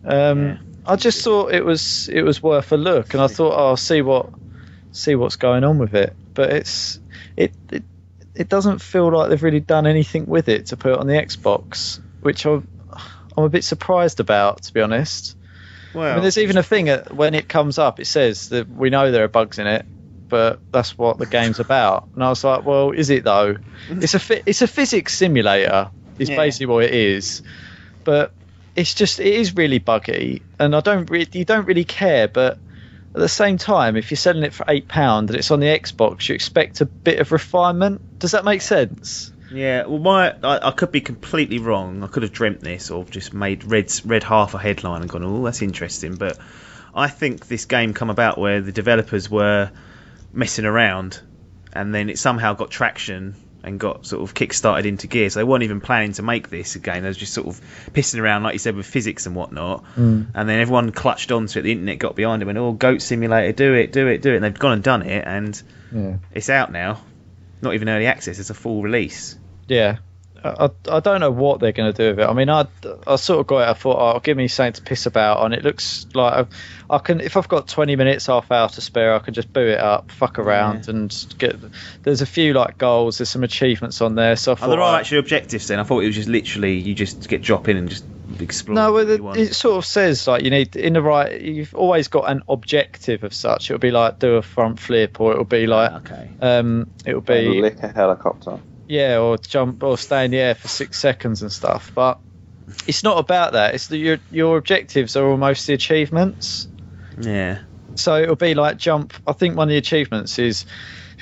I just thought it was worth a look, and I thought, I'll see what's going on with it. But it doesn't feel like they've really done anything with it to put it on the Xbox, which I'm a bit surprised about, to be honest. Well, I mean, there's even a thing when it comes up, it says that we know there are bugs in it, but that's what the game's about. And I was like, well, is it though? It's a physics simulator. Is basically what it is. But it is really buggy, and you don't really care. But at the same time, if you're selling it for £8 and it's on the Xbox, you expect a bit of refinement. Does that make sense? Yeah, well, I could be completely wrong. I could have dreamt this or just read half a headline and gone, oh, that's interesting. But I think this game come about where the developers were messing around, and then it somehow got traction and got sort of kick-started into gear. So they weren't even planning to make this again. They was just sort of pissing around, like you said, with physics and whatnot. And then everyone clutched onto it. The internet got behind it and went, oh, Goat Simulator, do it. And they've gone and done it, and it's out now. Not even early access, it's a full release. Yeah. I don't know what they're going to do with it. I mean, I sort of got it. I thought, give me something to piss about on. It looks like I can, if I've got 20 minutes, half hour to spare, I can just boot it up, fuck around, and get. There's a few like goals. There's some achievements on there. So I thought, there are actually objectives. Then I thought it was just literally you just drop in and just explore. No, it sort of says like you need you've always got an objective of such. It'll be like do a front flip, or it'll be like it'll be lick a helicopter. Yeah, or jump or stay in the air for 6 seconds and stuff. But it's not about that. It's your objectives are almost the achievements. Yeah. So it'll be like jump. I think one of the achievements is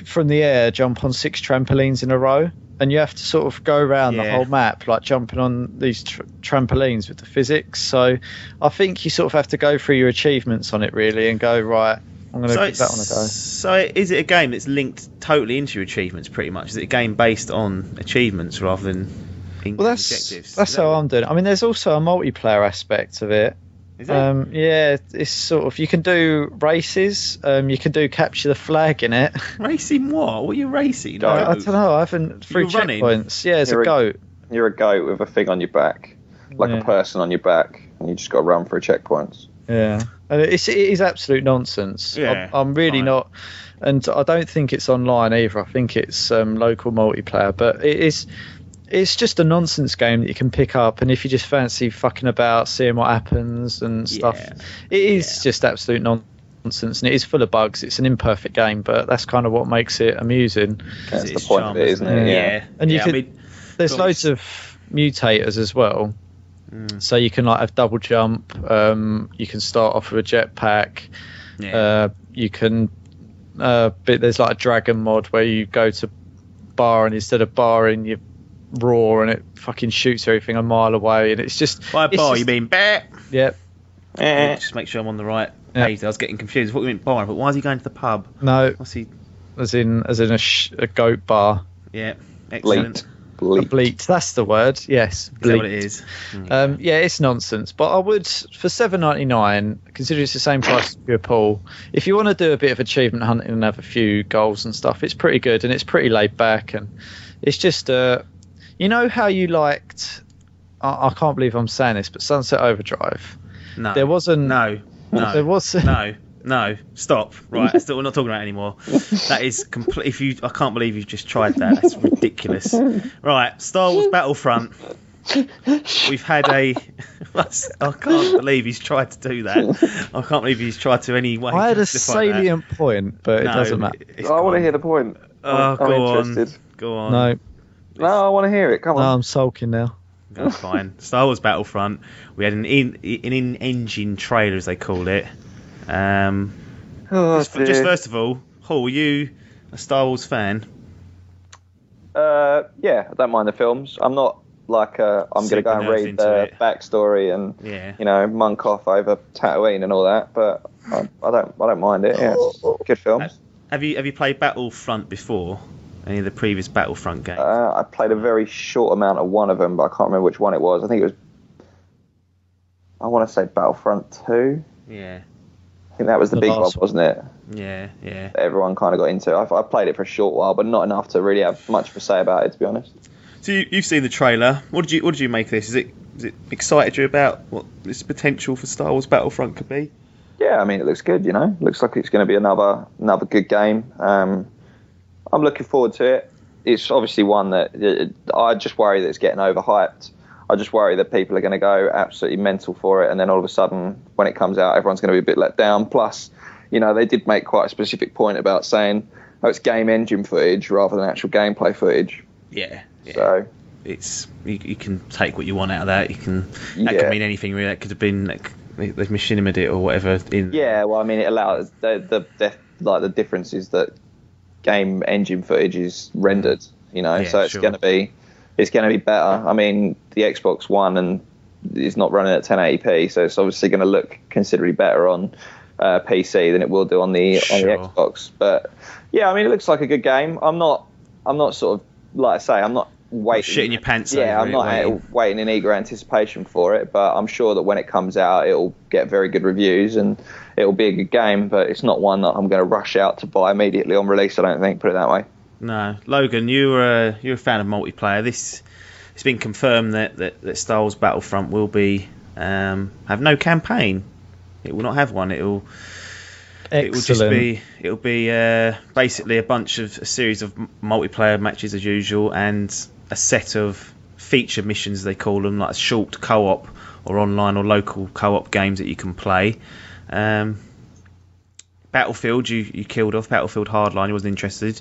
from the air, jump on 6 trampolines in a row. And you have to sort of go around the whole map, like jumping on these trampolines with the physics. So I think you sort of have to go through your achievements on it, really, and go, right, I'm going to give that one a go. So is it a game that's linked totally into your achievements, pretty much? Is it a game based on achievements rather than objectives? That's how I'm doing it. I mean, there's also a multiplayer aspect of it. Is there? Yeah, it's sort of, you can do races, you can do capture the flag in it. Racing what? What are you racing? I don't know, I haven't, through checkpoints. Yeah, it's a goat. You're a goat with a thing on your back, like a person on your back, and you just got to run through checkpoints. Yeah, and it is absolute nonsense. Yeah, I'm really not, and I don't think it's online either. I think it's local multiplayer, but it's just a nonsense game that you can pick up, and if you just fancy fucking about, seeing what happens and stuff, it is just absolute nonsense, and it is full of bugs. It's an imperfect game, but that's kind of what makes it amusing. That's the point of it, isn't it? Yeah. And there's loads of mutators as well. So you can like have double jump. You can start off with a jetpack. You can. There's like a dragon mod where you go to bar, and instead of barring, you roar and it fucking shoots everything a mile away, and it's just by bar you mean bear? Yep. Just make sure I'm on the right page. I was getting confused. What do you mean bar? But why is he going to the pub? No. What's he? As in a goat bar. Yeah. Excellent. Bleat. That's the word. Yes. Bleat. Is that what it is? Yeah, it's nonsense. But I would, for $7.99, consider it's the same price as your pool. If you want to do a bit of achievement hunting and have a few goals and stuff, it's pretty good and it's pretty laid back, and it's just you know how you liked. I can't believe I'm saying this, but Sunset Overdrive. No. There wasn't. No. There was. No, stop. Right, we're not talking about it anymore. That is complete. I can't believe you've just tried that. That's ridiculous. Right, Star Wars Battlefront. We've had I can't believe he's tried to do that. I can't believe he's tried to anyway. I had a salient point, but it doesn't matter. I want to hear the point. Oh, I'm interested. Go on. No, I want to hear it. Come on. No, I'm sulking now. That's fine. Star Wars Battlefront. We had an in-engine trailer, as they call it. Just first of all, Hall, are you a Star Wars fan? Yeah, I don't mind the films. I'm not like I'm going to go and read the backstory and monk off over Tatooine and all that, but I don't mind it. Yeah, good films. Have you played Battlefront before? Any of the previous Battlefront games? I played a very short amount of one of them, but I can't remember which one it was. I think it was. I want to say Battlefront 2. Yeah. I think that was the big one, wasn't it? Yeah. That everyone kind of got into. I played it for a short while, but not enough to really have much to say about it, to be honest. So you've seen the trailer. What did you make of this? Is it excited you about what this potential for Star Wars Battlefront could be? Yeah, I mean, it looks good. Looks like it's going to be another good game. I'm looking forward to it. It's obviously one that I just worry that it's getting overhyped. I just worry that people are going to go absolutely mental for it, and then all of a sudden, when it comes out, everyone's going to be a bit let down. Plus, they did make quite a specific point about saying, "Oh, it's game engine footage rather than actual gameplay footage." Yeah. So it's you can take what you want out of that. That could mean anything really. That could have been like they've machinima it or whatever. Yeah, well, I mean, it allows the difference is that game engine footage is rendered. So it's going to be. It's going to be better. I mean, the Xbox One is not running at 1080p, so it's obviously going to look considerably better on PC than it will do on the Xbox. But yeah, I mean, it looks like a good game. I'm not sort of like I say, I'm not waiting. Shitting your pants. Yeah, I'm not waiting in eager anticipation for it. But I'm sure that when it comes out, it'll get very good reviews and it'll be a good game. But it's not one that I'm going to rush out to buy immediately on release. I don't think. Put it that way. No, Logan, you're a fan of multiplayer. It's been confirmed that Star Wars Battlefront will be have no campaign. It will not have one. It'll be basically a series of multiplayer matches as usual, and a set of feature missions they call them, like short co-op or online or local co-op games that you can play. Battlefield, you killed off Battlefield Hardline. You wasn't interested.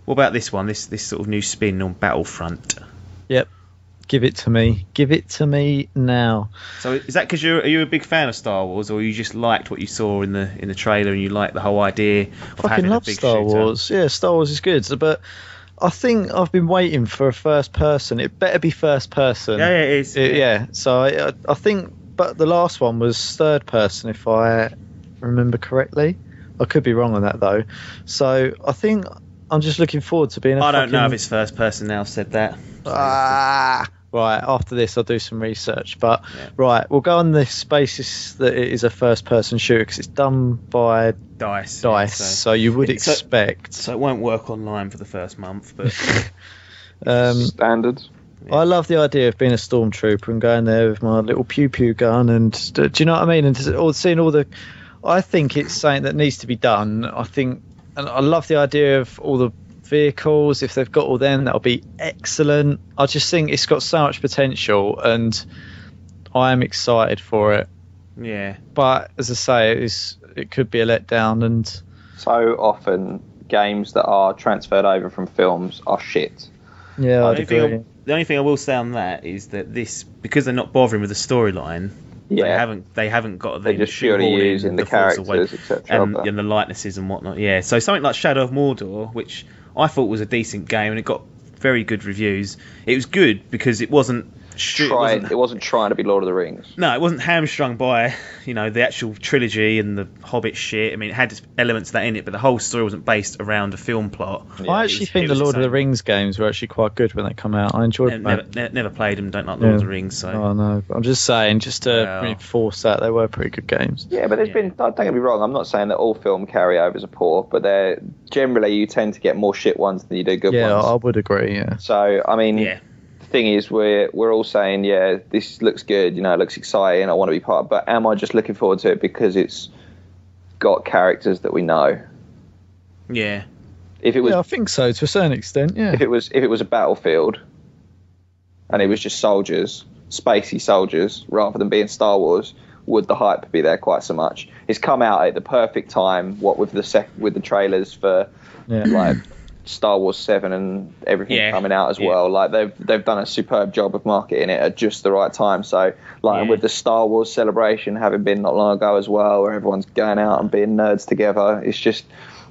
What about this one? This sort of new spin on Battlefront. Yep. Give it to me. Give it to me now. So is that because are you a big fan of Star Wars, or you just liked what you saw in the trailer and you like the whole idea of having a big Star shooter? Wars. Yeah, Star Wars is good, but I think I've been waiting for a first person. It better be first person. Yeah, it is. Yeah. So I think, but the last one was third person, if I remember correctly. I could be wrong on that though. So I think I'm just looking forward to being. I don't know if it's first person now. Said that. Right, after this I'll do some research. But right, we'll go on this basis that it is a first-person shooter because it's done by DICE. So you would expect. So it won't work online for the first month, but standard. Yeah. I love the idea of being a stormtrooper and going there with my little pew-pew gun, and do you know what I mean? And seeing all the. I think it's something that needs to be done. I think, and I love the idea of all the vehicles. If they've got all them, that'll be excellent. I just think it's got so much potential, and I am excited for it. Yeah. But as I say, it could be a letdown, and so often games that are transferred over from films are shit. Yeah, I'd agree. The only thing I will say on that is that this, because they're not bothering with the storyline. Yeah. They haven't got the just purely using the characters, etc. And the likenesses and whatnot. Yeah. So something like Shadow of Mordor, which I thought was a decent game, and it got very good reviews. It was good because it wasn't it wasn't trying to be Lord of the Rings. No, it wasn't hamstrung by, the actual trilogy and the Hobbit shit. I mean, it had elements of that in it, but the whole story wasn't based around a film plot. Yeah, I actually think the Lord of the Rings games were actually quite good when they come out. I enjoyed them. Never played them, don't like Lord of the Rings. So. Oh, no. I'm just saying, just to reinforce that, they were pretty good games. Yeah, but there's been, don't get me wrong, I'm not saying that all film carryovers are poor, but they're generally you tend to get more shit ones than you do good ones. Yeah, I would agree, yeah. So, I mean... Yeah. Thing is, we're all saying, yeah, this looks good, it looks exciting, I want to be part of, but am I just looking forward to it because it's got characters that we know? Yeah. If it was, I think so to a certain extent. Yeah. If it was a battlefield and it was just soldiers, spacey soldiers, rather than being Star Wars, would the hype be there quite so much? It's come out at the perfect time. What with the trailers for like Star Wars 7 and everything coming out as well. Like they've done a superb job of marketing it at just the right time. So with the Star Wars celebration having been not long ago as well, where everyone's going out and being nerds together,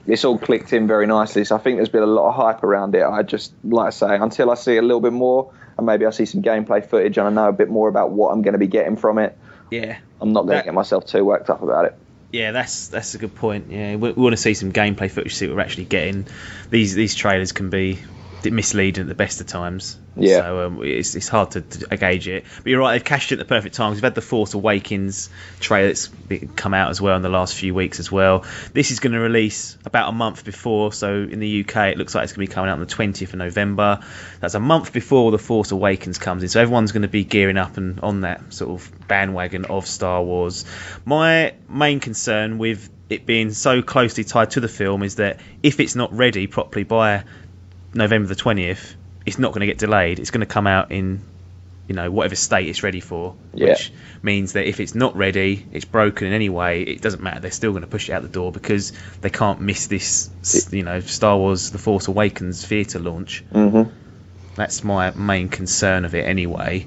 it's all clicked in very nicely. So I think there's been a lot of hype around it. I just, like I say, until I see a little bit more and maybe I see some gameplay footage and I know a bit more about what I'm going to be getting from it, I'm not going to get myself too worked up about it. Yeah, that's a good point. Yeah, we want to see some gameplay footage, see what we're actually getting. These trailers can be misleading at the best of times. Yeah. So it's hard to gauge it. But you're right, they've cashed it at the perfect time. We've had the Force Awakens trailer that's come out as well in the last few weeks as well. This is going to release about a month before. So in the UK, it looks like it's going to be coming out on the 20th of November. That's a month before the Force Awakens comes in. So everyone's going to be gearing up and on that sort of bandwagon of Star Wars. My main concern with it being so closely tied to the film is that if it's not ready properly by November the 20th, it's not going to get delayed. It's going to come out in, whatever state it's ready for, which means that if it's not ready, it's broken in any way, it doesn't matter. They're still going to push it out the door because they can't miss this, Star Wars The Force Awakens theatre launch. Mm-hmm. That's my main concern of it anyway.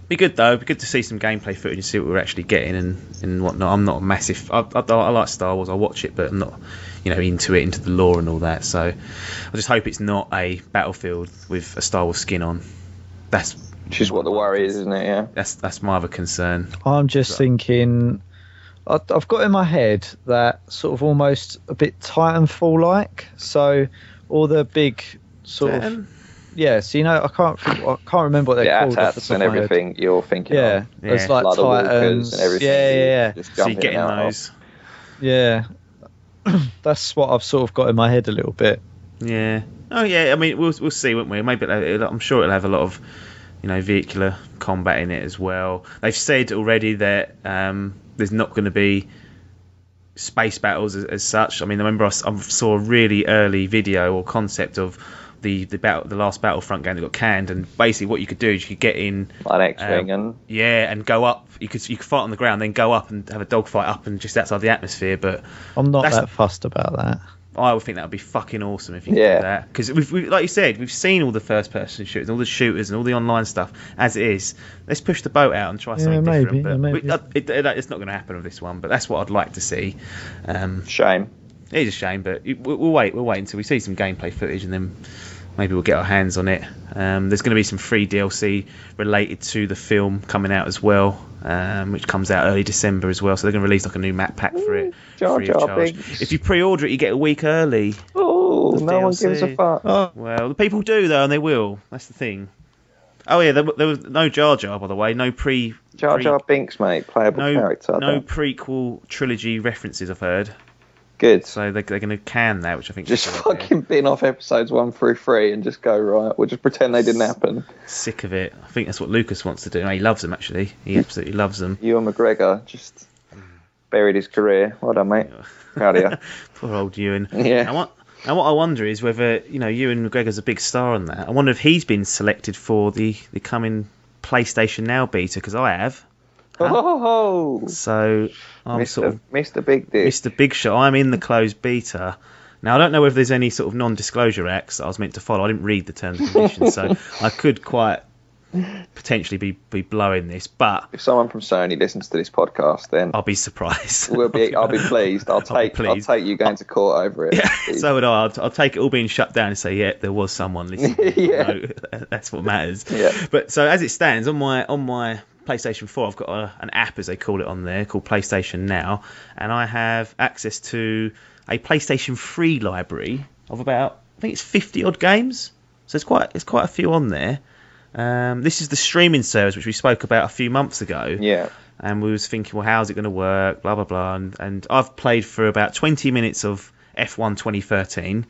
Be good though. Be good to see some gameplay footage and see what we're actually getting and whatnot. I'm not a massive. I like Star Wars. I watch it, but I'm not, into the lore and all that. So I just hope it's not a Battlefield with a Star Wars skin on. Which is what the worry is, isn't it? Yeah. That's my other concern. I'm just thinking. I've got in my head that sort of almost a bit Titanfall like. So all the big sort of. Yeah, so I can't remember what they're called. AT-ATs and everything you're thinking of. It's like Titans and everything. Yeah. So you're getting those. Yeah. That's what I've sort of got in my head a little bit. Yeah. Oh yeah, I mean, we'll see, won't we? Maybe I'm sure it'll have a lot of, vehicular combat in it as well. They've said already that there's not going to be space battles as such. I mean, I remember I saw a really early video or concept of the last Battlefront game that got canned, and basically what you could do is you could get in an X-wing and go up. You could fight on the ground, then go up and have a dogfight up and just outside the atmosphere. But I'm not that fussed about that. I would think that would be fucking awesome if you could do that, because we've like you said, we've seen all the first-person shooters, all the shooters, and all the online stuff as it is. Let's push the boat out and try something different. But maybe. It's not going to happen with this one. But that's what I'd like to see. Shame. It is a shame, but we'll wait. We'll wait until we see some gameplay footage, and then maybe we'll get our hands on it. There's going to be some free DLC related to the film coming out as well, which comes out early December as well. So they're going to release like a new map pack for it, free of charge. If you pre-order it, you get a week early. Oh, no one gives a fuck. Oh. Well, the people do though, and they will. That's the thing. Oh yeah, there was no Jar Jar, by the way. No Jar Jar Binks, mate, playable character. No prequel trilogy references, I've heard. Good. So they're going to can that, which I think just fucking bin off episodes 1 through 3 and just go right. We'll just pretend they didn't happen. Sick of it. I think that's what Lucas wants to do. He loves them, actually. He absolutely loves them. Ewan McGregor just buried his career. Well done, mate. Proud of you. Poor old Ewan. Yeah. And what I wonder is whether Ewan McGregor's a big star on that. I wonder if he's been selected for the coming PlayStation Now beta, because I have. Oh, so I'm Mr. Big Dick. Mr. Big Shot. I'm in the closed beta. Now I don't know if there's any sort of non-disclosure acts that I was meant to follow. I didn't read the terms and conditions, so I could quite potentially be blowing this, but if someone from Sony listens to this podcast, then I'll be surprised. I'll be pleased. I'll take you going to court over it. Yeah, so would I. I'll take it all being shut down and say, yeah, there was someone listening. Yeah. That's what matters. Yeah. But so as it stands on my PlayStation 4, I've got an app, as they call it on there, called PlayStation Now, and I have access to a PlayStation 3 library of about, I think it's 50 odd games. So it's quite a few on there. This is the streaming service which we spoke about a few months ago. Yeah. And we was thinking, well, how's it going to work? Blah blah blah. And I've played for about 20 minutes of F1 2013.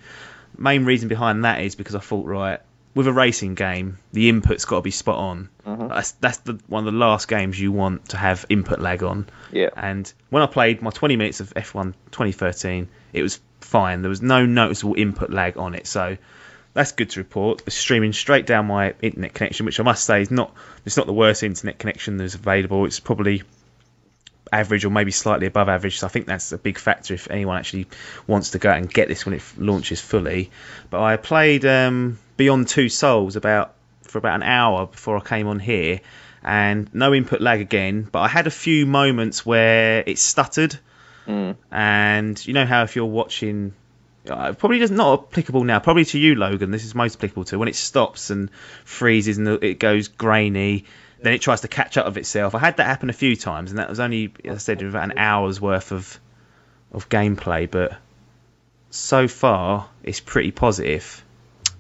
Main reason behind that is because I thought, right, with a racing game, the input's got to be spot on. Mm-hmm. That's one of the last games you want to have input lag on. Yeah. And when I played my 20 minutes of F1 2013, it was fine. There was no noticeable input lag on it. So that's good to report. It's streaming straight down my internet connection, which I must say is not the worst internet connection that's available. It's probably average or maybe slightly above average. So I think that's a big factor if anyone actually wants to go out and get this when it launches fully. But I played Beyond Two Souls for about an hour before I came on here, and no input lag again. But I had a few moments where it stuttered, and you know how if you're watching. Probably not applicable now. Probably to you, Logan. This is most applicable to when it stops and freezes and it goes grainy. Then it tries to catch up with itself. I had that happen a few times, and that was only, as I said, about an hour's worth of gameplay. But so far, it's pretty positive.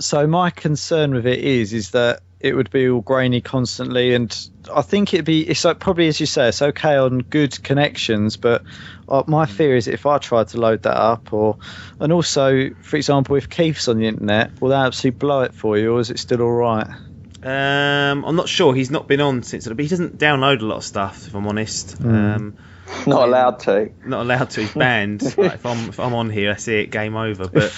So my concern with it is that it would be all grainy constantly, and I think it's like, probably, as you say, it's okay on good connections, but my fear is that if I tried to load that up, and also, for example, if Keith's on the internet, will that absolutely blow it for you, or is it still all right? I'm not sure. He's not been on since, but he doesn't download a lot of stuff, if I'm honest. Not allowed to. Not allowed to. He's banned. Like, if I'm on here, I see it, game over. But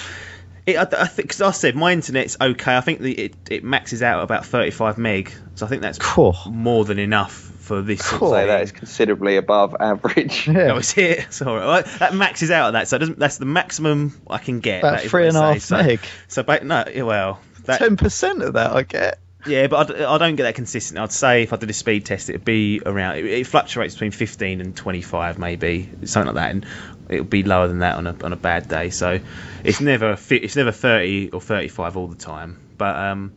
I think, because I said my internet's okay. I think it maxes out at about 35 meg, so I think that's more than enough for this. I'd say that is considerably above average. Yeah. Oh, is it? Sorry, well, that maxes out at that, so that's the maximum I can get. About 3.5 meg. So 10% of that I get. Yeah, but I don't get that consistent. I'd say if I did a speed test, it'd be around. It fluctuates between 15 and 25, maybe something like that, and it'll be lower than that on a bad day. So it's never 30 or 35 all the time. But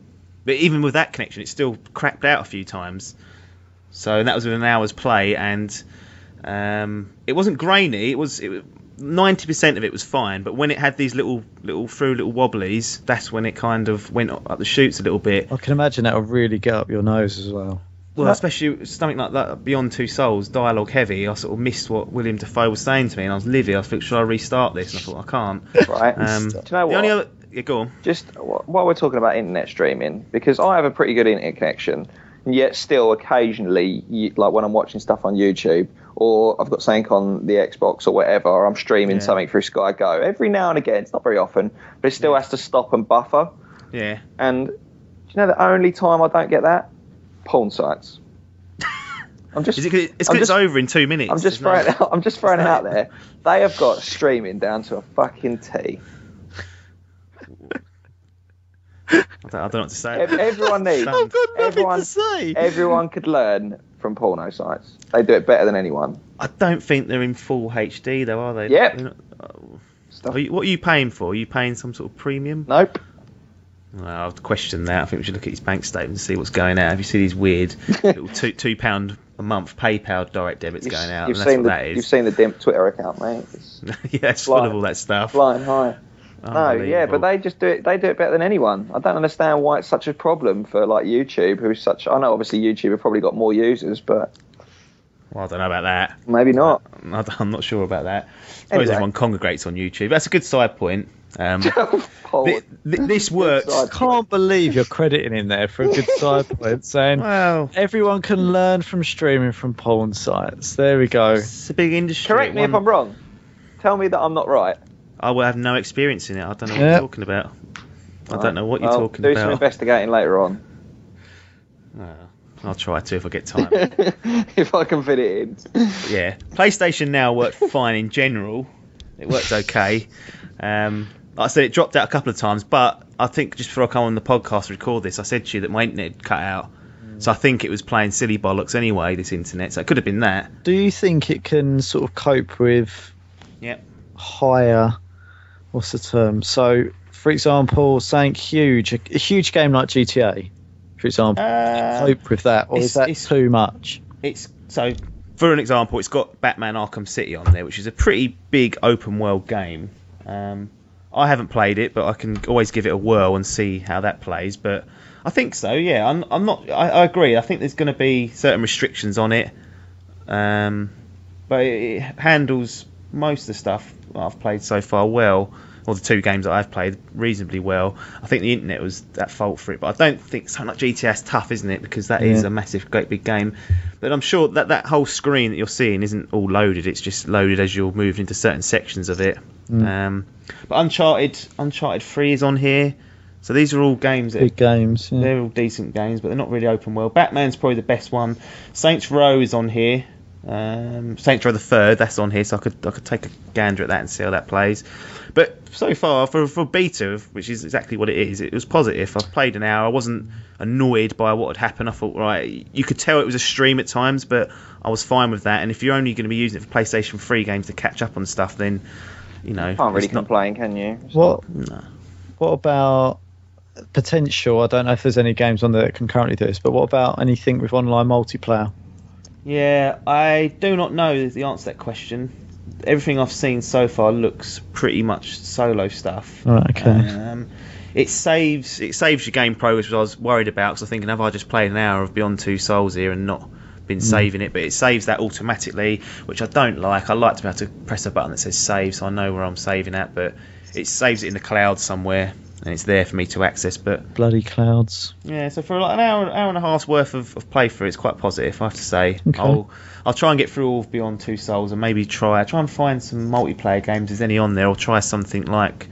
even with that connection, it still crapped out a few times. So that was with an hour's play, and it wasn't grainy. It was 90% of it was fine, but when it had these little wobblies, that's when it kind of went up the chutes a little bit. I can imagine that will really get up your nose as well. Well, especially something like that, Beyond Two Souls, dialogue heavy. I sort of missed what William Dafoe was saying to me, and I was livid. I thought, should I restart this? And I thought, I can't. Right. Do you know what? Yeah, go on. Just while we're talking about internet streaming, because I have a pretty good internet connection, and yet still occasionally, like when I'm watching stuff on YouTube, or I've got something on the Xbox or whatever, or I'm streaming something through Sky Go. Every now and again, it's not very often, but it still has to stop and buffer. Yeah. And do you know the only time I don't get that? Porn sites. It's because it's over in 2 minutes. I'm just throwing it out there. They have got streaming down to a fucking T. I don't know what to say. Everyone needs. I've got nothing to say. Everyone could learn from porno sites. They do it better than anyone. I don't think they're in full HD though, are they? Yep. What are you paying for? Are you paying some sort of premium? Nope. Well, I'll question that. I think we should look at his bank statement and see what's going out. Have you seen these weird little £2 a month PayPal direct debits going out? You've seen the DIMP Twitter account, mate. Yeah, it's full of all that stuff. Flying high. No, yeah, but they just do it. They do it better than anyone. I don't understand why it's such a problem for like YouTube, who's such. I know obviously YouTube have probably got more users, but well, I don't know about that. Maybe not. I'm not sure about that. I suppose everyone congregates on YouTube. That's a good side point. This works. I can't believe you're crediting in there for a good side point, saying everyone can learn from streaming from porn sites. There we go. It's a big industry. Correct me if I'm wrong. Tell me that I'm not right. I will have no experience in it. I don't know what you're talking about. I don't know what you're talking about. Do some investigating later on. I'll try to if I get time. If I can fit it in. Yeah. PlayStation Now worked fine in general. It worked okay. Like I said, it dropped out a couple of times, but I think just before I come on the podcast to record this, I said to you that my internet cut out. So I think it was playing silly bollocks anyway, this internet. So it could have been that. Do you think it can sort of cope with higher, what's the term? So, for example, saying huge, a huge game like GTA, for example, cope with that, or is that too much? So, for an example, it's got Batman Arkham City on there, which is a pretty big open world game. I haven't played it, but I can always give it a whirl and see how that plays. But I think so, yeah. I'm not. I agree. I think there's going to be certain restrictions on it, but it handles most of the stuff I've played so far well, or the 2 games that I've played reasonably well. I think the internet was at fault for it, but I don't think something like GTA's tough, isn't it? Because that is a massive, great big game. But I'm sure that whole screen that you're seeing isn't all loaded. It's just loaded as you're moving into certain sections of it. But Uncharted 3 is on here. So these are all games. Big games. Yeah. They're all decent games, but they're not really open world. Batman's probably the best one. Saints Row is on here. Saints Row the Third, that's on here, so I could take a gander at that and see how that plays. But so far, for beta, which is exactly what it is, it was positive. I've played an hour. I wasn't annoyed by what had happened. I thought, right, you could tell it was a stream at times, but I was fine with that. And if you're only going to be using it for PlayStation 3 games to catch up on stuff, then you can't really complain, can you? What about potential? I don't know if there's any games on there that can currently do this, but what about anything with online multiplayer? Yeah, I do not know the answer to that question. Everything I've seen so far looks pretty much solo stuff. Right, okay. It saves your game progress, which I was worried about, because I was thinking, have I just played an hour of Beyond Two Souls here and not been saving it? But it saves that automatically, which I don't like. I like to be able to press a button that says save, so I know where I'm saving at, but it saves it in the cloud somewhere, and it's there for me to access. But bloody clouds. Yeah, so for like an hour and a half's worth of playthrough, it's quite positive, I have to say. Okay. I'll try and get through all of Beyond Two Souls and maybe try and find some multiplayer games. Is any on there? Or try something like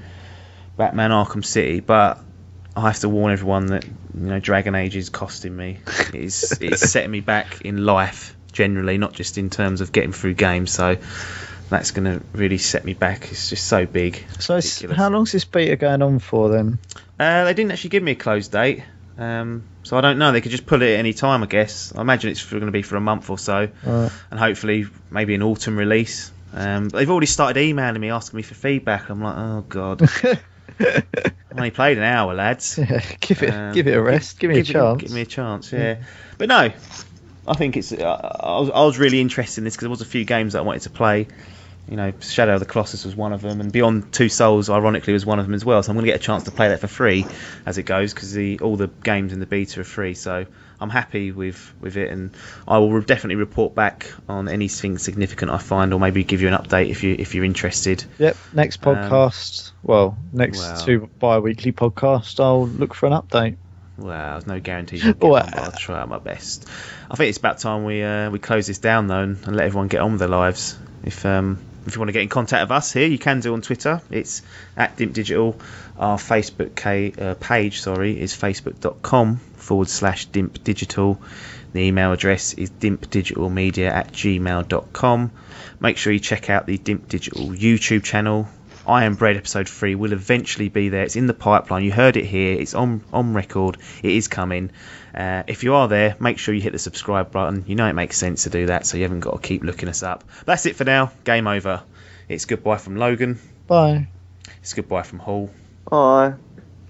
Batman Arkham City. But I have to warn everyone that Dragon Age is costing me. It's setting me back in life generally, not just in terms of getting through games. So that's going to really set me back. It's just so big. So how long's this beta going on for then? They didn't actually give me a close date. So I don't know. They could just pull it at any time, I guess. I imagine it's going to be for a month or so. Right. And hopefully maybe an autumn release. They've already started emailing me, asking me for feedback. I'm like, oh, God. I only played an hour, lads. Yeah, give it a rest. Give me a chance. Give me a chance, yeah. But no, I think it's. I was really interested in this because there was a few games that I wanted to play. Shadow of the Colossus was one of them, and Beyond Two Souls, ironically, was one of them as well. So I'm going to get a chance to play that for free as it goes, because all the games in the beta are free. So I'm happy with it, and I will definitely report back on anything significant I find, or maybe give you an update if you're interested. Yep. Next podcast. Next 2 bi-weekly podcasts, I'll look for an update. Well, there's no guarantees you'll get one, but I'll try out my best. I think it's about time we close this down though, and let everyone get on with their lives. If you want to get in contact with us here, you can do on Twitter. It's @Dimp Digital. Our Facebook page, is facebook.com/Dimp Digital. The email address is dimpdigitalmedia@gmail.com. Make sure you check out the Dimp Digital YouTube channel. I Am Bread episode 3 will eventually be there. It's in the pipeline. You heard it here. It's on record. It is coming. If you are there, make sure you hit the subscribe button. You know it makes sense to do that, so you haven't got to keep looking us up. That's it for now. Game over. It's goodbye from Logan. Bye. It's goodbye from Hall. Bye.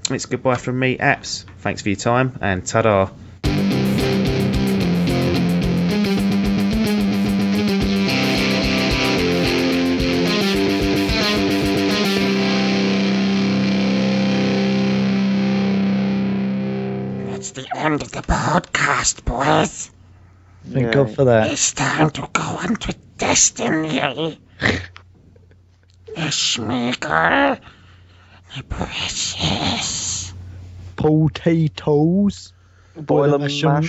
It's goodbye from me, Apps. Thanks for your time, and ta-da. End of the podcast, boys. Thank God for that. It's time to go on to destiny. Schmeagol, my precious. Potatoes. Boil them, mash 'em.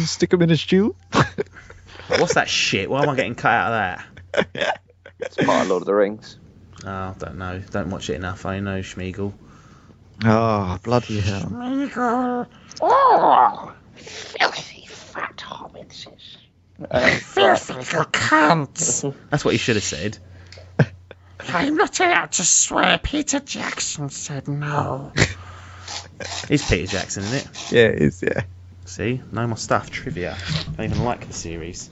Stick them in a stew. What's that shit? Why am I getting cut out of that? It's part of Lord of the Rings. Oh, I don't know. Don't watch it enough. I know Schmeagol. Oh, bloody hell. Schmeagol. Oh, filthy fat hobbits. Filthy little cunts. That's what you should have said. I'm not allowed to swear. Peter Jackson said no. It's Peter Jackson, isn't it? Yeah, it is, yeah. See, know my stuff. Trivia. I don't even like the series.